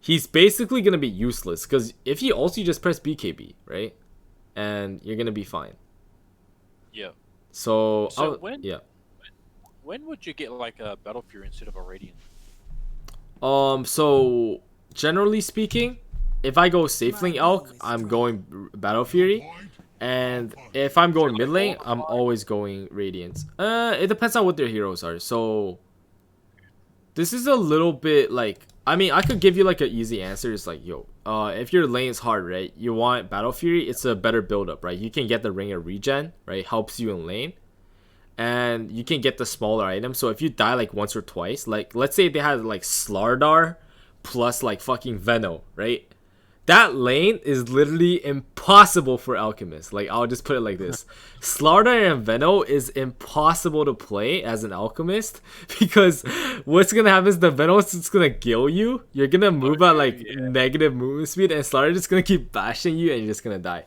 he's basically gonna be useless. Because if he ults you, just press BKB, right? And you're gonna be fine. Yeah. So When would you get like a Battle Fury instead of a Radiant? So generally speaking, if I go safe lane Elk, I'm going Battle Fury. And if I'm going mid lane, I'm always going Radiance. It depends on what their heroes are. So this is a little bit like, I mean, I could give you like an easy answer. It's like, yo, if your lane is hard, right? You want Battle Fury, it's a better build up, right? You can get the Ring of Regen, right? Helps you in lane. And you can get the smaller items. So if you die like once or twice, like let's say they had like Slardar plus like fucking Veno, right? That lane is literally impossible for Alchemist. Like I'll just put it like this. Slardar and Veno is impossible to play as an Alchemist because what's gonna happen is the Veno is just gonna kill you. You're gonna move at like negative movement speed and Slardar is just gonna keep bashing you and you're just gonna die.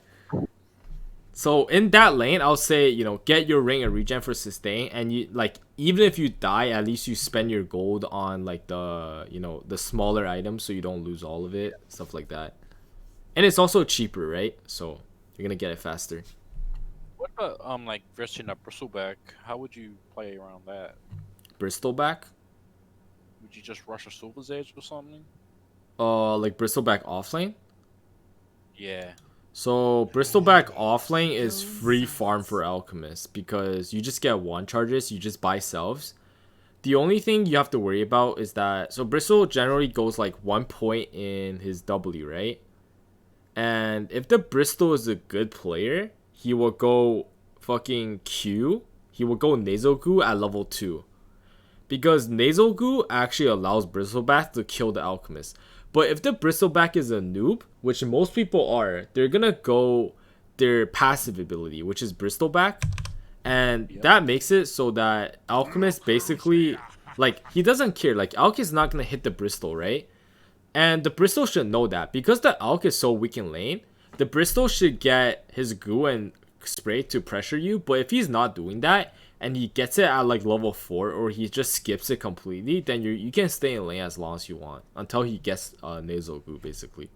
So in that lane, I'll say, you know, get your ring and regen for sustain, and you like even if you die, at least you spend your gold on like the, you know, the smaller items so you don't lose all of it, stuff like that. And it's also cheaper, right? So you're gonna get it faster. What about like versing a Bristleback? How would you play around that? Bristleback? Would you just rush a Silver's Edge or something? Like Bristleback offlane? Yeah. So Bristleback offlane is free farm for Alchemist because you just get one charges, you just buy selves. The only thing you have to worry about is that, so Bristle generally goes like 1 point in his W, right? And if the Bristol is a good player, he will go fucking Q. He will go Nasal Goo at level 2. Because Nasal Goo actually allows Bristleback to kill the Alchemist. But if the Bristleback is a noob, which most people are, they're gonna go their passive ability, which is Bristleback. And that makes it so that Alchemist basically, like, he doesn't care. Like, Alch is not gonna hit the Bristol, right? And the Bristol should know that. Because the Alch is so weak in lane, the Bristol should get his goo and spray to pressure you. But if he's not doing that, and he gets it at like level 4, or he just skips it completely, then you can stay in lane as long as you want. Until he gets nasal goo, basically.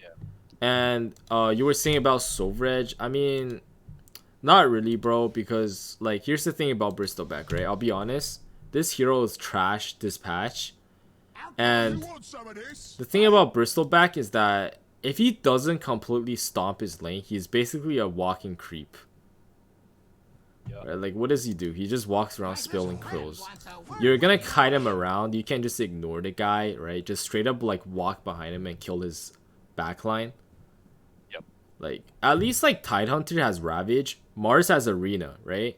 Yeah. And you were saying about Silveredge. I mean, not really, bro. Because, like, here's the thing about Bristleback, right? I'll be honest. This hero is trash this patch. And the thing about Bristleback is that if he doesn't completely stomp his lane, he's basically a walking creep. Right? Like, what does he do? He just walks around spilling kills. You're gonna kite him around. You can't just ignore the guy, right? Just straight up, like, walk behind him and kill his backline. Yep. Like, at least, like, Tidehunter has Ravage. Mars has Arena, right?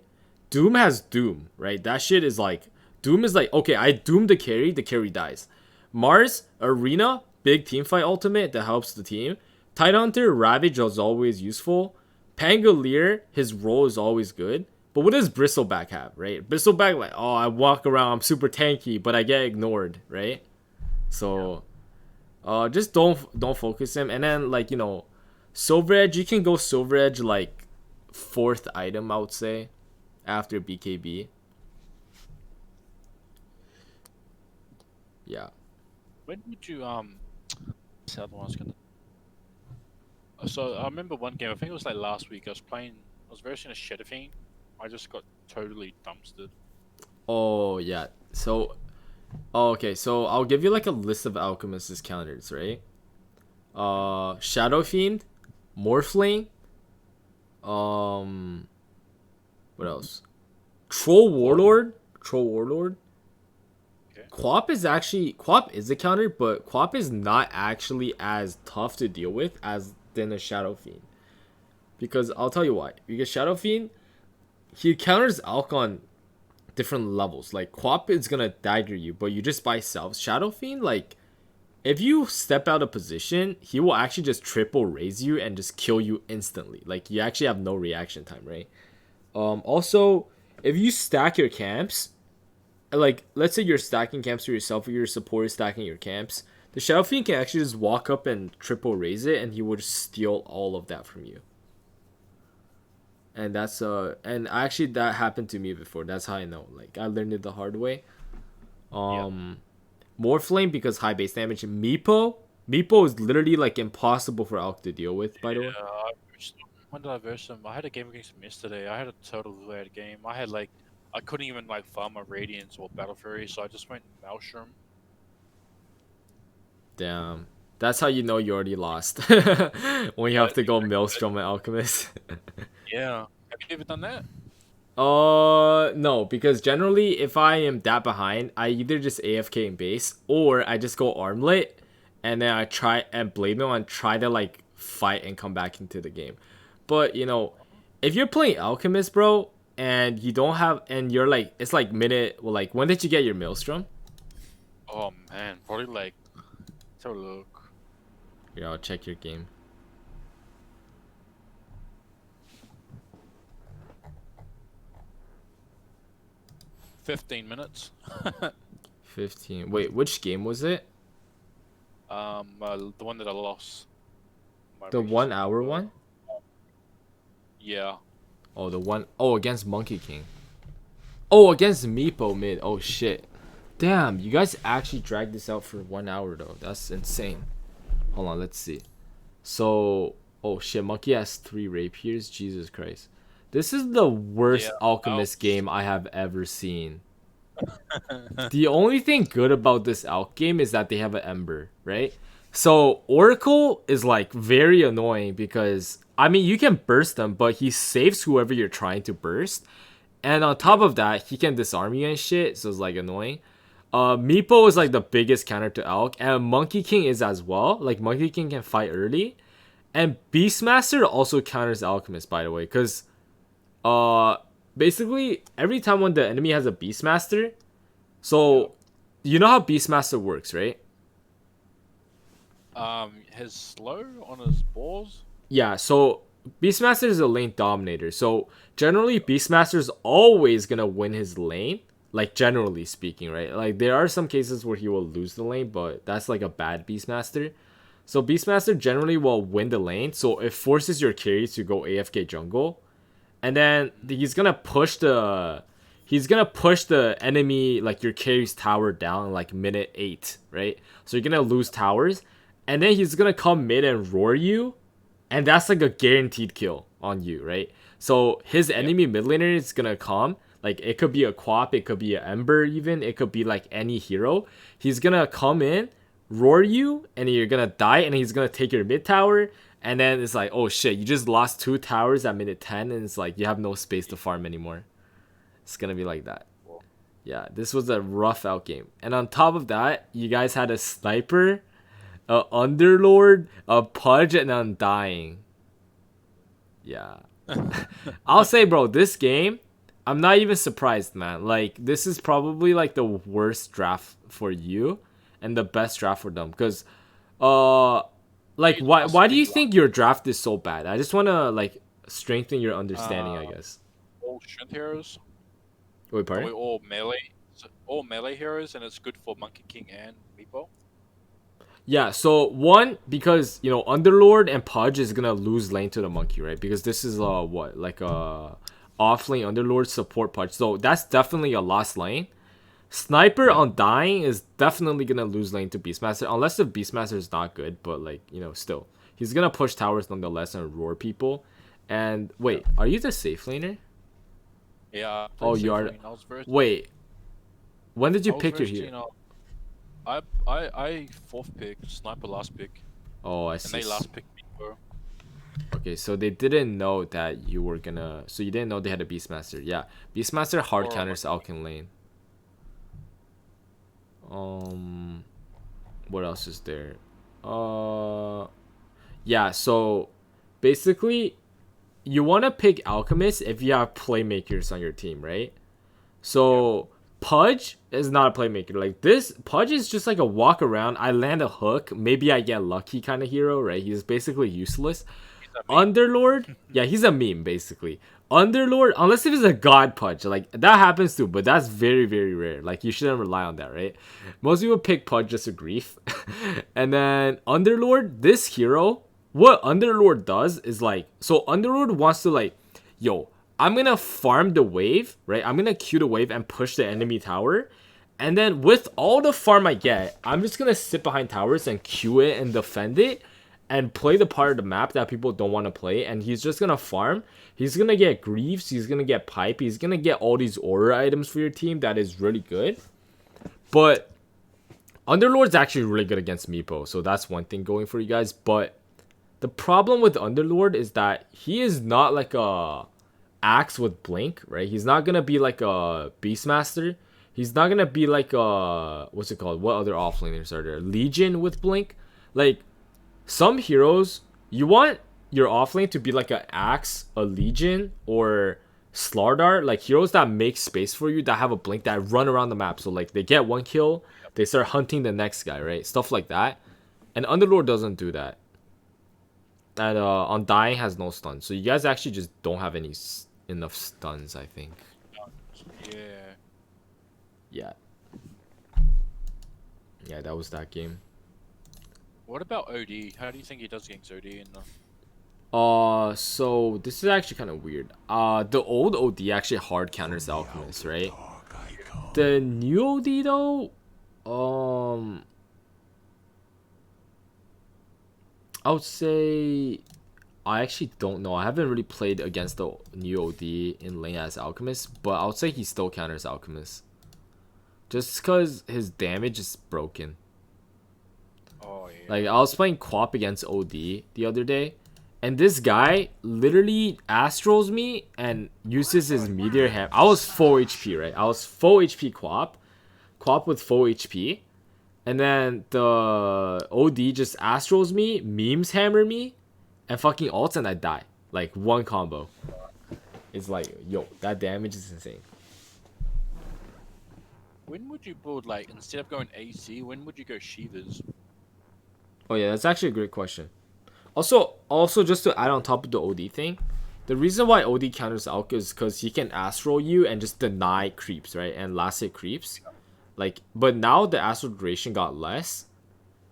Doom has Doom, right? That shit is like... Doom is like, okay, I doom the carry dies. Mars, Arena, big teamfight ultimate that helps the team. Tidehunter, Ravage is always useful. Pangolier, his role is always good. But what does Bristleback have, right? Bristleback, like, oh, I walk around, I'm super tanky, but I get ignored, right? So, just don't focus him. And then, like, you know, Silveredge, you can go Silveredge, like, 4th item, I would say. after BKB. Yeah. When would you what's the other one I was gonna? So I remember one game. I think it was like last week. I was playing. I was versing a Shadowfiend. I just got totally dumpstered. Oh yeah. So, okay. So I'll give you like a list of Alchemist's counters, right? Shadow Fiend, Morphling. What else? Troll Warlord. Okay. Quap is a counter, but Quap is not actually as tough to deal with as than a Shadow Fiend. Because I'll tell you why. Because Shadow Fiend, he counters Alch on different levels. Like Quap is gonna dagger you, but you just buy self. Shadow Fiend, like if you step out of position, he will actually just triple raise you and just kill you instantly. Like you actually have no reaction time, right? Also, if you stack your camps, like let's say you're stacking camps for yourself or your support is stacking your camps, the Shadow Fiend can actually just walk up and triple raise it and he will just steal all of that from you. And that's and actually that happened to me before. That's how I know. Like I learned it the hard way. Morphling because high base damage. Meepo is literally like impossible for Alch to deal with, by the way. When did I verse him? I had a game against him yesterday. I had a total bad game. I couldn't even like farm my Radiance or Battle Fury, so I just went Maelstrom. Damn. That's how you know you already lost. When you have to go Maelstrom and Alchemist. Yeah. Have you ever done that? No, because generally if I am that behind, I either just AFK in base or I just go armlet and then I try and blade mail and try to like fight and come back into the game. But you know, if you're playing Alchemist, bro, and you don't have and you're like it's like minute well like when did you get your Maelstrom? Oh man, probably like let's have a look. Here, I'll check your game. 15 minutes. 15. Wait, which game was it? The one that I lost. The 1 hour one? Yeah. Oh, the one oh against Monkey King. Oh, against Meepo mid. Oh shit. Damn, you guys actually dragged this out for 1 hour though. That's insane. Hold on, let's see. So, oh shit, Monkey has 3 rapiers. Jesus Christ. This is the worst Alchemist game I have ever seen. The only thing good about this Alch game is that they have an Ember, right? So Oracle is like very annoying because I mean you can burst them, but he saves whoever you're trying to burst. And on top of that, he can disarm you and shit, so it's like annoying. Meepo is like the biggest counter to Alch, and Monkey King is as well. Like Monkey King can fight early. And Beastmaster also counters Alchemist, by the way, because basically every time when the enemy has a Beastmaster, so you know how Beastmaster works, right? His slow on his balls. Yeah, so Beastmaster is a lane dominator. So generally Beastmaster is always gonna win his lane, like generally speaking, right? Like there are some cases where he will lose the lane, but that's like a bad Beastmaster. So Beastmaster generally will win the lane, so it forces your carry to go AFK jungle. And then he's gonna push the enemy, like your carry's tower down in like minute 8, right? So you're gonna lose towers, and then he's gonna come mid and roar you, and that's like a guaranteed kill on you, right? So his enemy mid laner is gonna come, like it could be a Quap, it could be an Ember, even it could be like any hero. He's gonna come in, roar you, and you're gonna die, and he's gonna take your mid tower. And then it's like, oh shit, you just lost 2 towers at minute 10, and it's like you have no space to farm anymore. It's gonna be like that. Yeah, this was a rough out game. And on top of that, you guys had a sniper, a underlord, a pudge, and undying. Yeah. I'll say, bro, this game, I'm not even surprised, man. Like, this is probably like the worst draft for you and the best draft for them. Because, like, why do you think your draft is so bad? I just want to, like, strengthen your understanding, I guess. All strength heroes. Wait, pardon? We're all melee. All melee heroes, and it's good for Monkey King and Meepo. Yeah, so one, because, you know, Underlord and Pudge is gonna lose lane to the Monkey, right? Because this is, what? Like, offlane Underlord, support Pudge. So that's definitely a lost lane. Sniper on dying is definitely gonna lose lane to Beastmaster unless the Beastmaster is not good, but like, you know, still. He's gonna push towers nonetheless and roar people. And wait, are you the safe laner? Yeah. Oh, you are. Wait, when did you pick your hero? I fourth pick, sniper last pick, Oh, I and see. they last picked me, bro. Okay, so they didn't know that you were gonna. So you didn't know they had a Beastmaster. Yeah, Beastmaster hard Or counters Alkin lane. What else is there? Yeah. So basically, you want to pick Alchemist if you have playmakers on your team, right? So Pudge is not a playmaker. Like this, Pudge is just like a walk around. I land a hook, maybe I get lucky kind of hero, right? He's basically useless. Underlord, yeah, he's a meme basically. Underlord, unless if it's a god Pudge, like that happens too, but that's very very rare. Like you shouldn't rely on that, right? Most people pick Pudge just to grief. And then Underlord, this hero, what Underlord does is like, so Underlord wants to like, yo, I'm gonna farm the wave, right? I'm gonna Q the wave and push the enemy tower. And then with all the farm I get, I'm just gonna sit behind towers and Q it and defend it and play the part of the map that people don't want to play. And he's just gonna farm. He's gonna get Greaves, he's gonna get Pipe, he's gonna get all these aura items for your team that is really good. But Underlord's actually really good against Meepo, so that's one thing going for you guys. But the problem with Underlord is that he is not like a axe with blink, right? He's not gonna be like a Beastmaster. He's not gonna be like a, what's it called? What other offlaners are there? Legion with blink. Like some heroes, you want your offlane to be like a axe, a Legion, or Slardar, like heroes that make space for you, that have a blink, that run around the map. So like they get one kill, they start hunting the next guy, right? Stuff like that. And Underlord doesn't do that. And on dying has no stun. So you guys actually just don't have enough stuns, I think. Yeah. Yeah. Yeah, that was that game. What about OD? How do you think he does against OD in the... So this is actually kind of weird. The old OD actually hard counters the Alchemist, right? The new OD though, I would say I actually don't know. I haven't really played against the new OD in lane as Alchemist, but I would say he still counters Alchemist. Just because his damage is broken. Oh, yeah. Like, I was playing Quap against OD the other day, and this guy literally astrals me and uses his Meteor Hammer. I was full HP, right? I was full HP Quap. Quap with full HP. And then the OD just astrals me, memes hammer me, and fucking ults, and I die. Like, one combo. It's like, yo, that damage is insane. When would you build, like, instead of going AC, when would you go Shivas? Oh yeah, that's actually a great question. Also just to add on top of the OD thing, the reason why OD counters Alk is because he can astral you and just deny creeps, right? And last hit creeps. Like, but now the astral duration got less.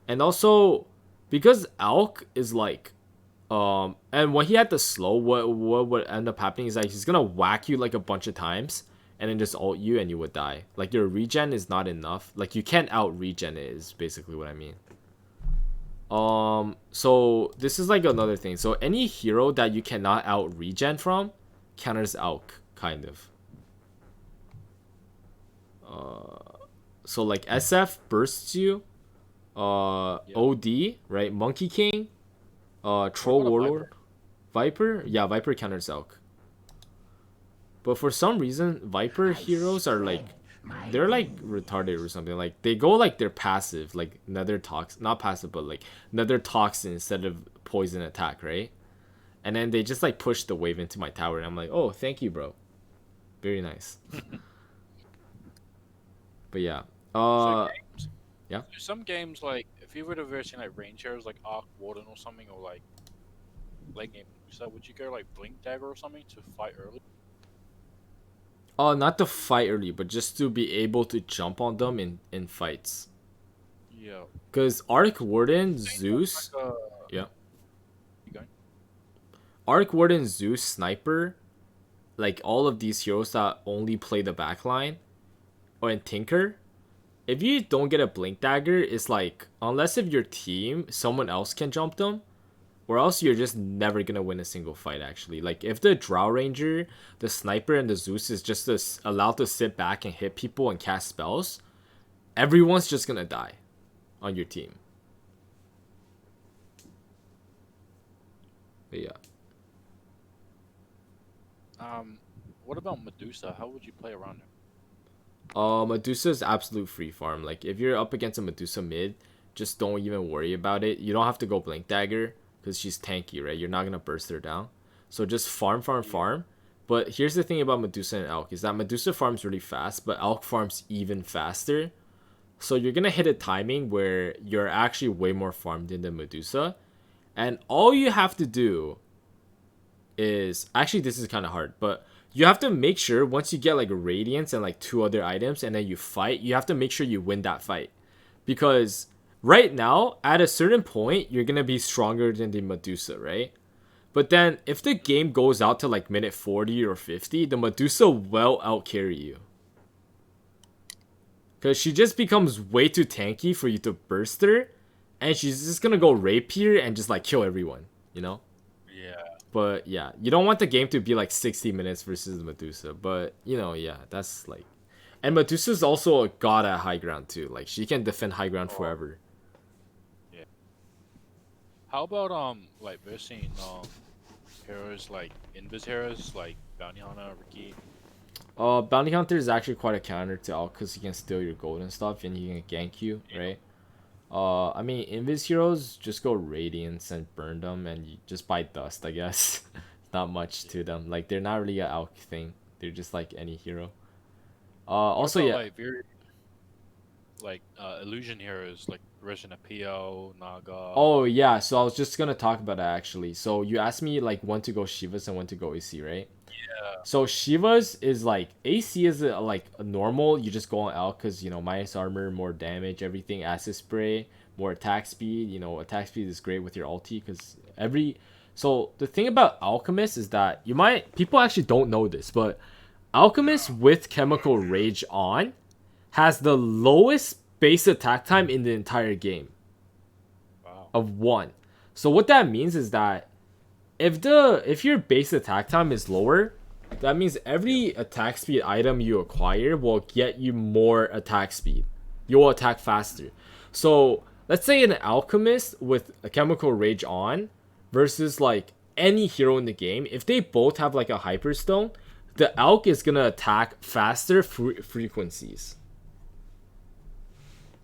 And also, because Alk is like, and when he had the slow, what would end up happening is like he's gonna whack you like a bunch of times and then just ult you and you would die. Like your regen is not enough. Like you can't out regen it is basically what I mean. So this is like another thing. So any hero that you cannot out regen from counters Alk, kind of. So like SF bursts you, OD, right? Monkey King, Troll Warlord, Viper? Yeah, Viper counters Elk. But for some reason, Viper heroes are like, they're like retarded or something. Like they go like they're passive, like Nether Toxin, not passive, but like Nether Toxin instead of poison attack, right? And then they just like push the wave into my tower, and I'm like, oh, thank you, bro. Very nice. But yeah. Yeah. Some games, like, if you were to versing like range heroes like Arc Warden or something, or like late game Medusa, would you go like Blink Dagger or something to fight early? Not to fight early, but just to be able to jump on them in fights. Yeah. Because Arc Warden, Zeus. Like, yeah. You going? Arc Warden, Zeus, Sniper. like all of these heroes that only play the backline or in Tinker, if you don't get a Blink Dagger, it's like, unless if your team, someone else can jump them, or else you're just never gonna win a single fight, actually. Like, if the Drow Ranger, the Sniper, and the Zeus is just allowed to sit back and hit people and cast spells, everyone's just gonna die on your team. But yeah. What about Medusa? How would you play around her? Medusa is absolute free farm. Like, if you're up against a Medusa mid, just don't even worry about it. You don't have to go Blink Dagger, because she's tanky, right? You're not gonna burst her down. So just farm. But here's the thing about Medusa and Elk, is that Medusa farms really fast, but Elk farms even faster. So you're gonna hit a timing where you're actually way more farmed in than Medusa. And all you have to do is, actually this is kind of hard, but you have to make sure once you get like Radiance and like 2 other items and then you fight, you have to make sure you win that fight. Because right now, at a certain point, you're gonna be stronger than the Medusa, right? But then if the game goes out to like minute 40 or 50, the Medusa will outcarry you. Because she just becomes way too tanky for you to burst her. And she's just gonna go Rapier and just like kill everyone, you know? Yeah. But yeah, you don't want the game to be like 60 minutes versus Medusa. But, you know, yeah, that's like... And Medusa's also a god at high ground too. Like, she can defend high ground forever. Yeah. How about like versing heroes like Invis heroes like Bounty Hunter, Riki? Bounty Hunter is actually quite a counter to Alk because he can steal your gold and stuff and he can gank you, right? I mean, Invis heroes, just go Radiance and burn them and you just buy Dust, I guess. Not much to them. Like, they're not really an Alk thing. They're just like any hero. Also, yeah. Like illusion heroes like Resident PO, Naga. Oh, yeah. So I was just gonna talk about that actually. So you asked me like when to go Shivas and when to go AC, right? Yeah. So Shivas is like, AC is like a normal. You just go on Elk because, you know, minus armor, more damage, everything. Acid spray, more attack speed. You know, attack speed is great with your ulti because So the thing about Alchemist is that people actually don't know this, but Alchemist with Chemical Rage on has the lowest base attack time in the entire game. Wow. Of 1. So what that means is that if your base attack time is lower, that means every attack speed item you acquire will get you more attack speed. You'll attack faster. So let's say an Alchemist with a Chemical Rage on versus like any hero in the game, if they both have like a Hyperstone, the Alch is gonna attack faster frequencies.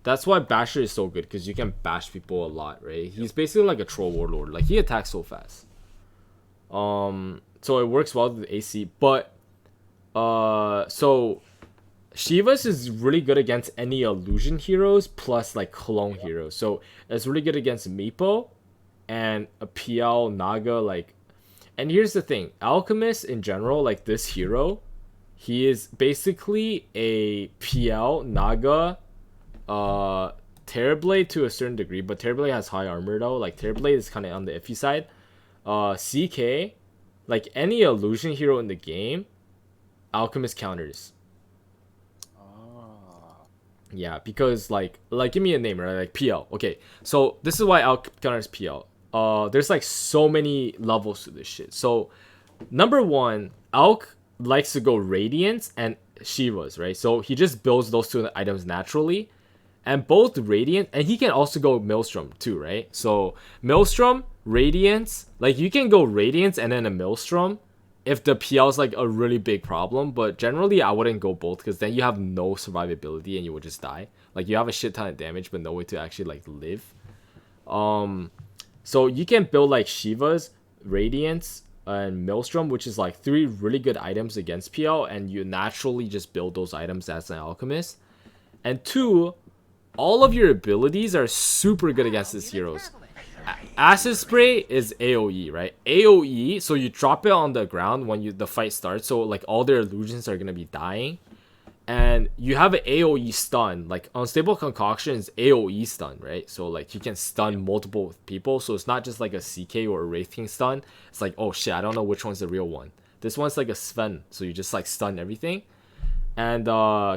That's why Basher is so good, because you can bash people a lot, right? He's basically like a troll warlord. Like, he attacks so fast. So it works well with AC, but so Shivas is really good against any illusion heroes plus like clone heroes. So it's really good against Meepo and a PL Naga. Like, and here's the thing, Alchemist in general, like this hero, he is basically a PL Naga Terrorblade to a certain degree, but Terrorblade has high armor though. Like, Terrorblade is kind of on the iffy side. CK, like any illusion hero in the game, Alchemist counters. Yeah, because like give me a name, right? Like PL. Okay, so this is why Alch counters PL. There's like so many levels to this shit. So number 1, Alch likes to go Radiance and Shivas, right? So he just builds those 2 items naturally. And both Radiant, and he can also go Maelstrom too, right? So Maelstrom, Radiance, like you can go Radiance and then a Maelstrom if the PL is like a really big problem. But generally, I wouldn't go both because then you have no survivability and you would just die. Like, you have a shit ton of damage, but no way to actually like live. So you can build like Shivas, Radiance, and Maelstrom, which is like 3 really good items against PL, and you naturally just build those items as an Alchemist. And 2, all of your abilities are super good against these heroes. Acid Spray is AoE, right? AoE, so you drop it on the ground when the fight starts, so like all their illusions are gonna be dying. And you have an AoE stun, like Unstable Concoction is AoE stun, right? So like you can stun multiple people, so it's not just like a CK or a Wraith King stun. It's like, oh shit, I don't know which one's the real one. This one's like a Sven, so you just like stun everything. And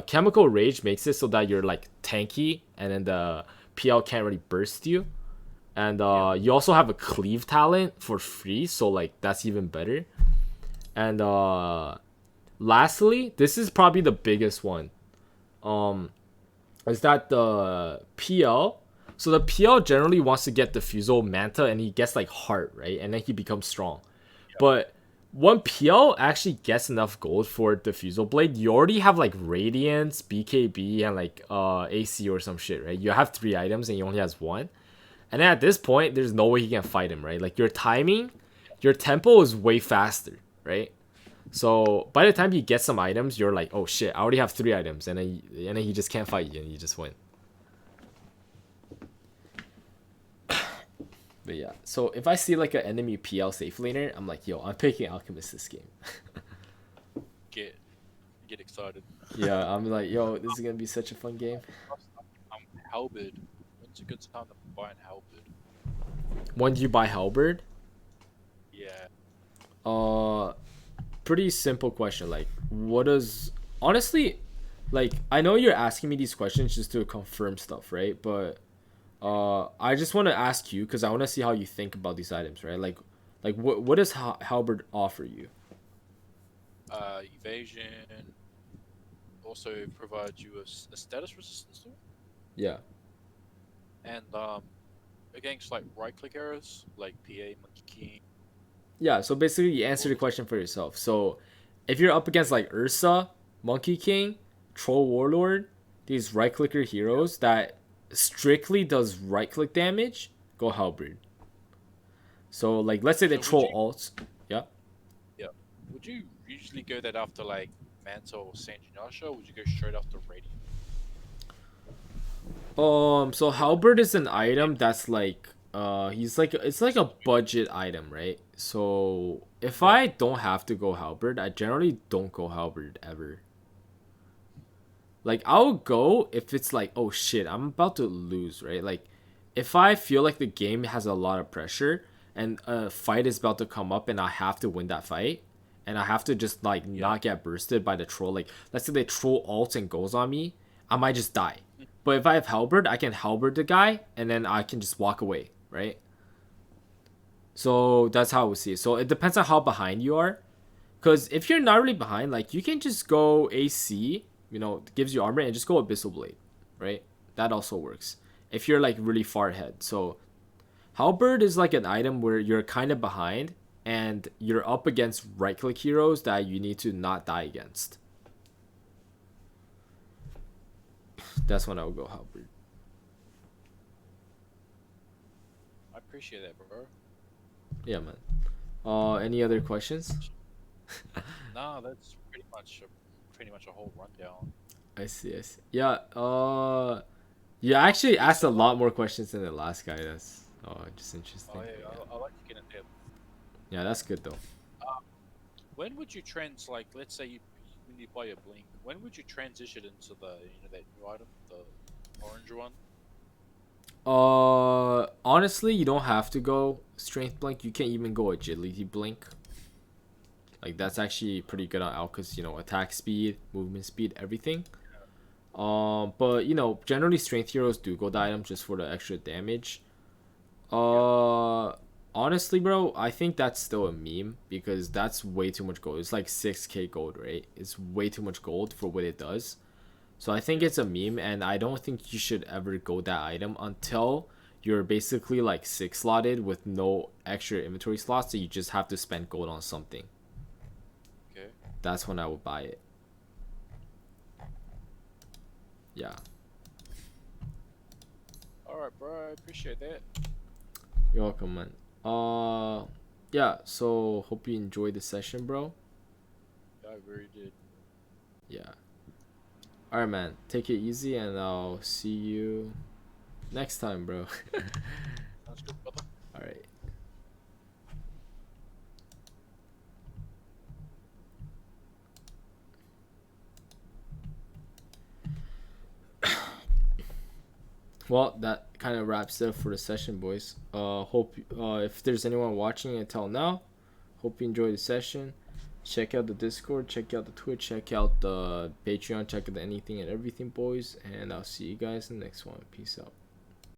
Chemical Rage makes it so that you're like tanky, and then the PL can't really burst you. And you also have a cleave talent for free, so like that's even better. And lastly, this is probably the biggest one. Is that the PL? So the PL generally wants to get Diffusal Manta, and he gets like Heart, right? And then he becomes strong. But when PL actually gets enough gold for Diffusal Blade, you already have like Radiance, BKB, and like AC or some shit, right? You have 3 items and he only has 1. And then at this point, there's no way he can fight him, right? Like your timing, your tempo is way faster, right? So by the time you get some items, you're like, oh shit, I already have 3 items, and then he just can't fight you, and you just win. But yeah, so if I see like an enemy PL safe laner, I'm like, yo, I'm picking Alchemist this game. Get excited. Yeah, I'm like, yo, this is gonna be such a fun game. Halberd. When's a good time to buy an Halberd? When do you buy Halberd? Yeah. Pretty simple question. Like, what does honestly, like, I know you're asking me these questions just to confirm stuff, right? But I just want to ask you because I want to see how you think about these items, right? Like what does Halberd offer you? Evasion. Also provides you a status resistance tool. Yeah. And against like right click errors like PA, Monkey King. Yeah, so basically you answer the question for yourself. So if you're up against like Ursa, Monkey King, Troll Warlord, these right clicker heroes that strictly does right click damage, go Halberd. So like let's say they troll alts. Yeah. Yeah. Would you usually go that after like Manta or Saint Ignatius, or would you go straight after Radiant? So Halberd is an item that's like it's like a budget item, right? So if I don't have to go Halberd, I generally don't go Halberd ever. Like I'll go if it's like, oh shit, I'm about to lose, right? Like if I feel like the game has a lot of pressure and a fight is about to come up and I have to win that fight and I have to just like not get bursted by the troll. Like let's say they troll ults and goes on me, I might just die. But if I have Halberd, I can Halberd the guy and then I can just walk away, right? So that's how I would see it. So it depends on how behind you are. Because if you're not really behind, like you can just go AC, you know, gives you armor, and just go Abyssal Blade, right? That also works. If you're like really far ahead. So Halberd is like an item where you're kind of behind and you're up against right click heroes that you need to not die against. That's when I would go Halberd. I appreciate that, bro. Yeah, man. Any other questions? Nah, that's pretty much a whole rundown. I see. Yeah. You actually asked a lot more questions than the last guy. That's just interesting. Oh yeah, I like to get in depth. Yeah, that's good though. When would you like? Let's say when you buy a blink, when would you transition into the that new item, the orange one? Honestly, you don't have to go strength blink. You can even go agility blink. Like that's actually pretty good on Alcus, you know, attack speed, movement speed, everything. But you know, generally strength heroes do go the item just for the extra damage. Honestly, bro, I think that's still a meme because that's way too much gold. It's like 6k gold, right? It's way too much gold for what it does. So I think it's a meme, and I don't think you should ever go that item until you're basically like 6 slotted with no extra inventory slots, so you just have to spend gold on something. Okay. That's when I would buy it. Yeah. Alright, bro, I appreciate that. You're welcome, man. Yeah, so hope you enjoyed the session, bro. I really did. Yeah. Alright, man. Take it easy, and I'll see you next time, bro. Sounds good, brother. Alright. Well, that kind of wraps it up for the session, boys. Hope if there's anyone watching until now, hope you enjoyed the session. Check out the Discord, check out the Twitch, check out the Patreon, check out the anything and everything, boys. And I'll see you guys in the next one. Peace out.